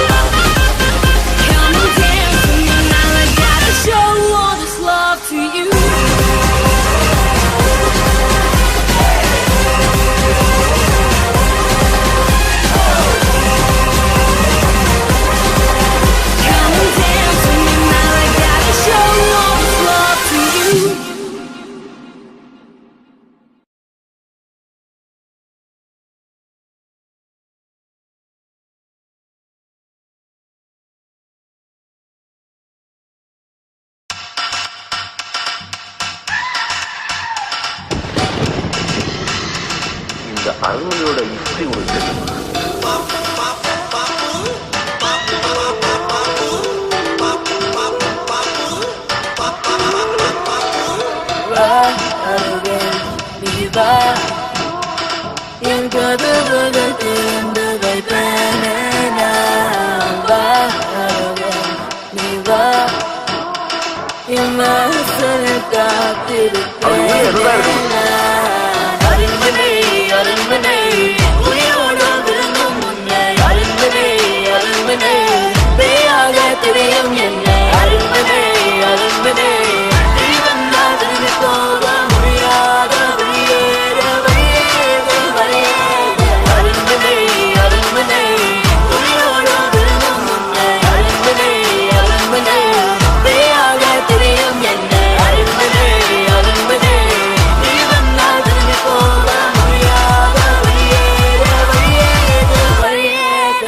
Come on dance with me now, I gotta show all this love to you. Come on dance with me now, I gotta show all this love to you. இந்த அருமையோட யுக்தி உனக்கு தெரியும் என்ன அரும்பனே அரும்பனே, நீ வந்தால் திரும்பி போக முடியாத வெளியேற வெளியேற வெளியேற, அரும்பனே அரும்பனே உயிரோடு விரும்பும் உன்னை, அரும்பனே அரும்பனே பேயாக தெரியும் என்ன அரும்பனே அரும்பனே, நீ வந்தால் திரும்பி போக முடியாத வெளியேற வெளியேற வெளியேற.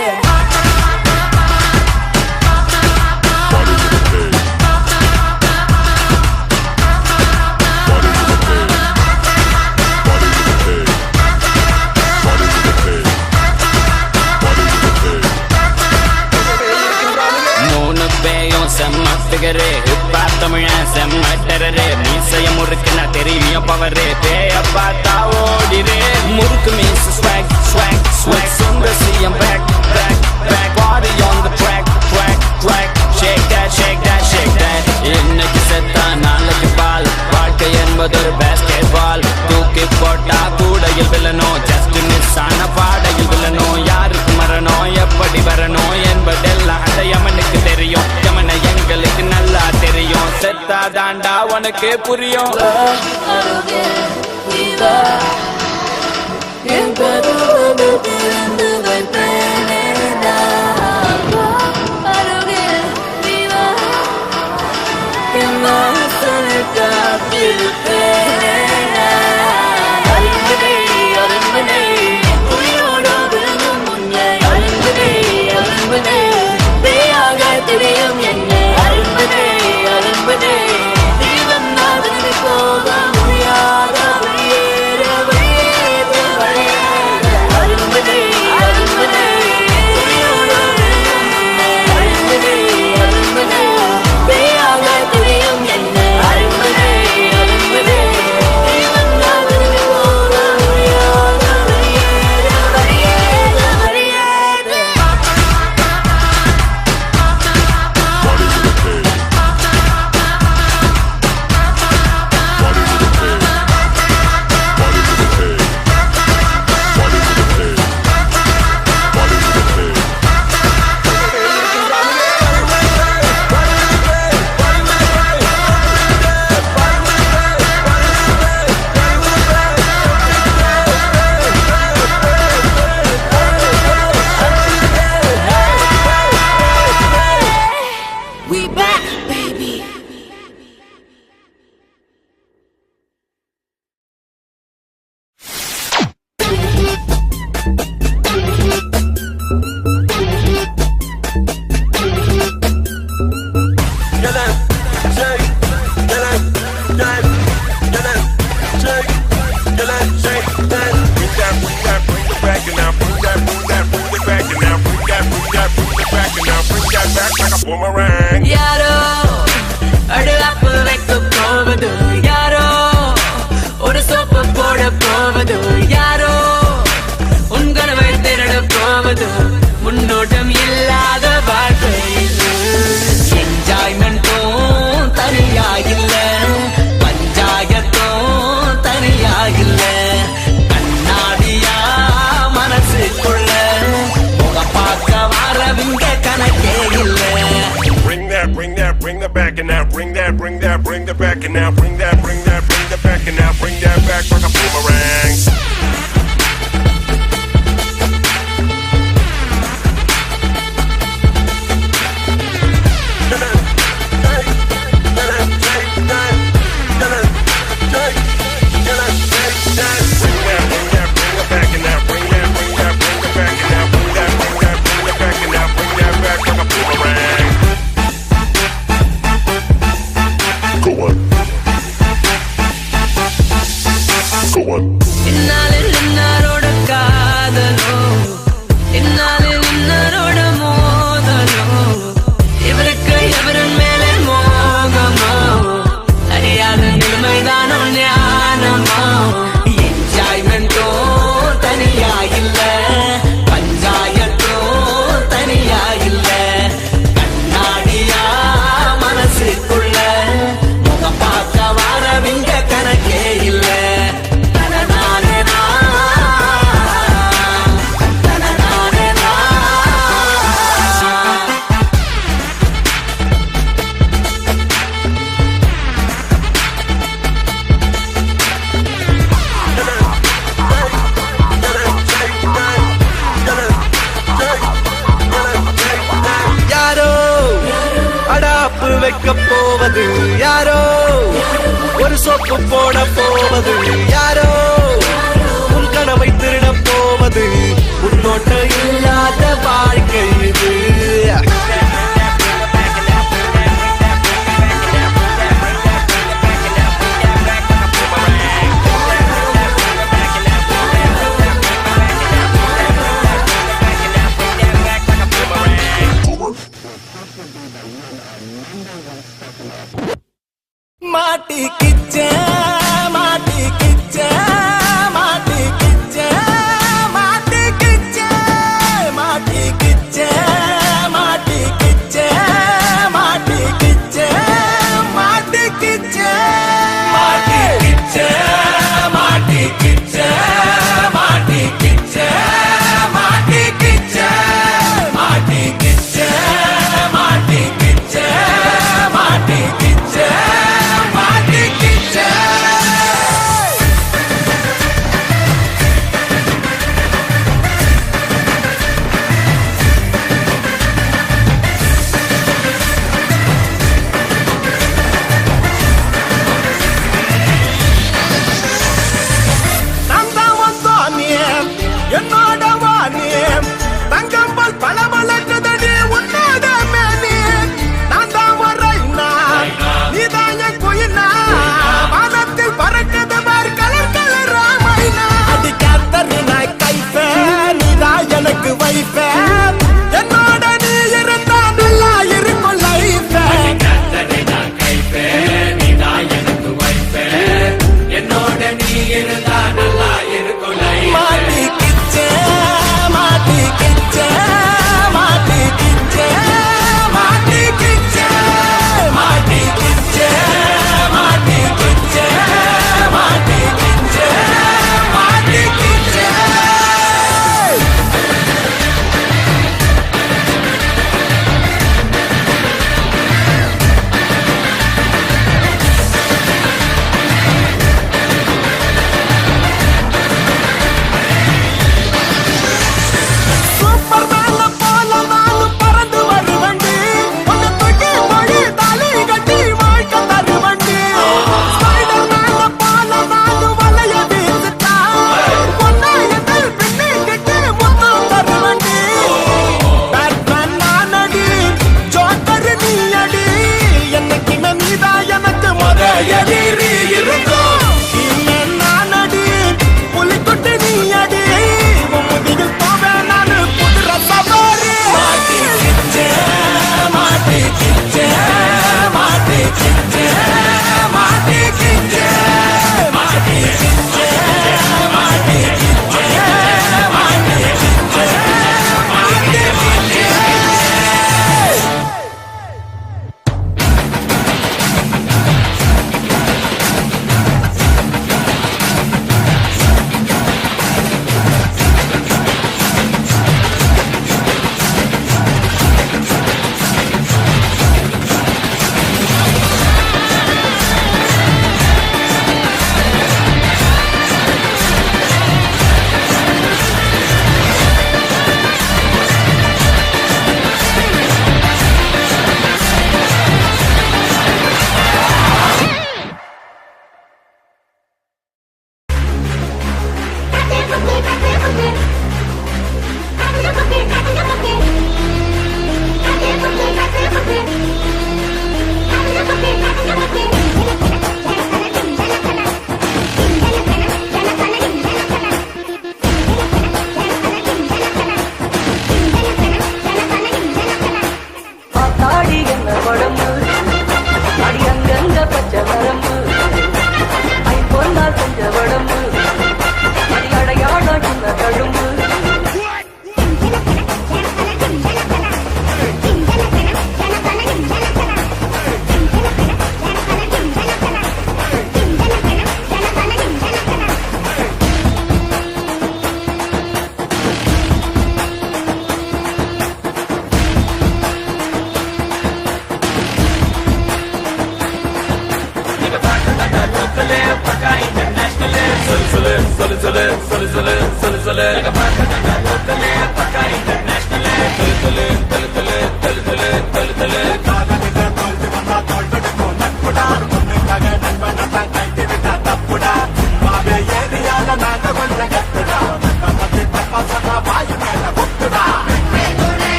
மூணு பேயும் செம்ம ஃபிகரு இப்பா தமிழன் செம்மட்டரரு மீசைய முறுக்குனா தெரியும் பவரு பேய பார்த்தா ஓடிரு முறுக்கு மீச ஸ்வாக் ஸ்வாக் ஸ்வாக் சுங்க சிஎம் பேக் பேக் பேக் பாடி on the track track track shake that shake that shake that இன்னைக்கு செத்தா நாளைக்கு பால் வாழ்க்கை என்பது ஒரு பேஸ்கெட் பால் தூக்கி போட்டா கூடையில் வில்லணும் ஜஸ்ட் மிஸ் ஆன பாடையில் வில்லணும் யாருக்கு மரணம் எப்படி வரணும் என்பதெல்லாம் அந்த யமனுக்கு தெரியும் யமனை எங்களுக்கு நல்லா தெரியும் செத்தா தாண்டா உனக்கு புரியும் யாரோ அடுப்பு வைக்க போவது யாரோ ஒரு சோப்பு போட போவது யாரோ உங்களை திருட போவது முன்னோட்டம் இல்லாத வாழ்க்கை என்ஜாய்மெண்ட்டும் தனியா இல்ல பஞ்சாயத்தும் தனியா இல்ல கண்ணாடியா மனசுக்குள்ள முக பார்க்க வரவிங்க கணக்கே இல்ல. Bring that back and now, bring that back and now, bring that back and now, bring that back like a boomerang. வைக்க போவது யாரோ ஒரு சோப்பு போட போவது யாரோ உன் கனவை திருட போவது உன்னோட்ட இல்லாத வாழ்க்கை இது. மாட்டிக்கிச்சே மாட்டிக்கிச்சே மாட்டிக்கிச்சே மாட்டிக்கிச்சே மாட்டிக்கிச்சே மாட்டிக்கிச்சே மாட்டிக்கிச்சே மாட்டிக்கிச்சே மாட்டிக்கிச்சே மாட்டிக்கிச்சே மாட்டிக்கிச்சே மாட்டிக்கிச்சே மாட்டிக்கிச்சே மாட்டிக்கிச்சே மாட்டிக்கிச்சே மாட்டிக்கிச்சே என்னோட வாணி தங்கம்பல் பலமலக்குதடி உன்னோட மேனி நான் தான் வரைனா நீதான் என் குயினா வானத்தில் பறக்குது பார் கலர் கலரா மைனா அடி கேத்தரி நான் கைப்பே நீதான் எனக்கு வைப்பே என்னோட நீ இருந்தா நல்லா இருக்கும் லைஃபே கேத்தரி நான் கைப்பே நீதான் எனக்கு வைப்பே என்னோட நீ இருந்தா நல்லா இருக்கும் லைஃபே மாட்டிக்கிச்சே மாட்டிக்கிச்சே மாட்டிக்கிச்சே மாட்டிக்கிச்சே மாட்டிக்கிச்சே மாட்டிக்கிச்சே மாட்டிக்கிச்சே மாட்டிக்கிச்சே சூப்பர் மேல போல நானும் பறந்து வருவண்டி உன்னை தூக்கி மொழி தாலி கட்டி வாழ்க்கை தருவண்டி ஸ்பைடர் மேல போல நானும் வலைய வீசுட்டா உன்னை எதிர் பின்னி கட்டி முத்தம் தருவண்டி பேட்மேன் நானடி ஜோக்கர் நீ அடி என்னைக்குமே நீதான் எனக்கு முத எதிரி இருக்கும் இனிமேல் நானடி புலிக்குட்டி நீ அடி உன் முதுகில் போவேன் நானு குதிர சவாரி மாட்டிக்கிச்சே மாட்டிக்கிச்சே மாட்டிக்கிச்சே மாட்டிக்கிச்சே மாட்டிக்கிச்சே மாட்டிக்கிச்சே மாட்டிக்கிச்சே மாட்டிக்கிச்சே ஆத்தாடி என்ன உடம்பு அடி அங்கங்க பச்சை வரம்பு ஐம்பொன்னால் செஞ்ச உடம்பு அடி அடையாளம் சின்ன தழும்பு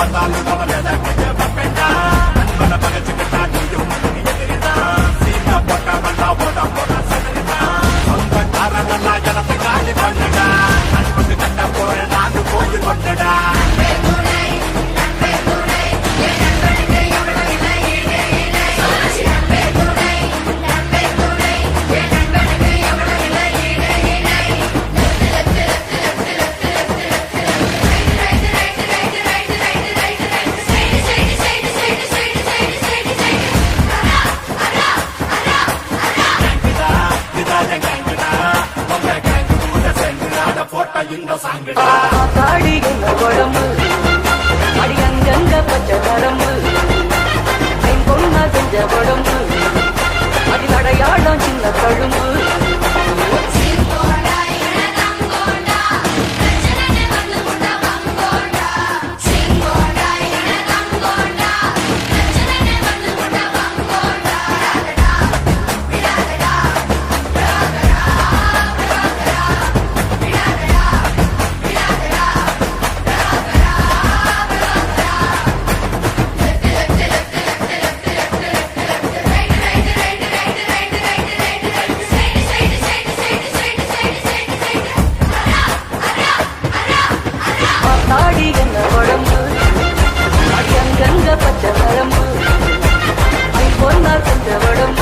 வந்தாலும் பச்சை வரம்பு பொன்னால் செஞ்ச வடம்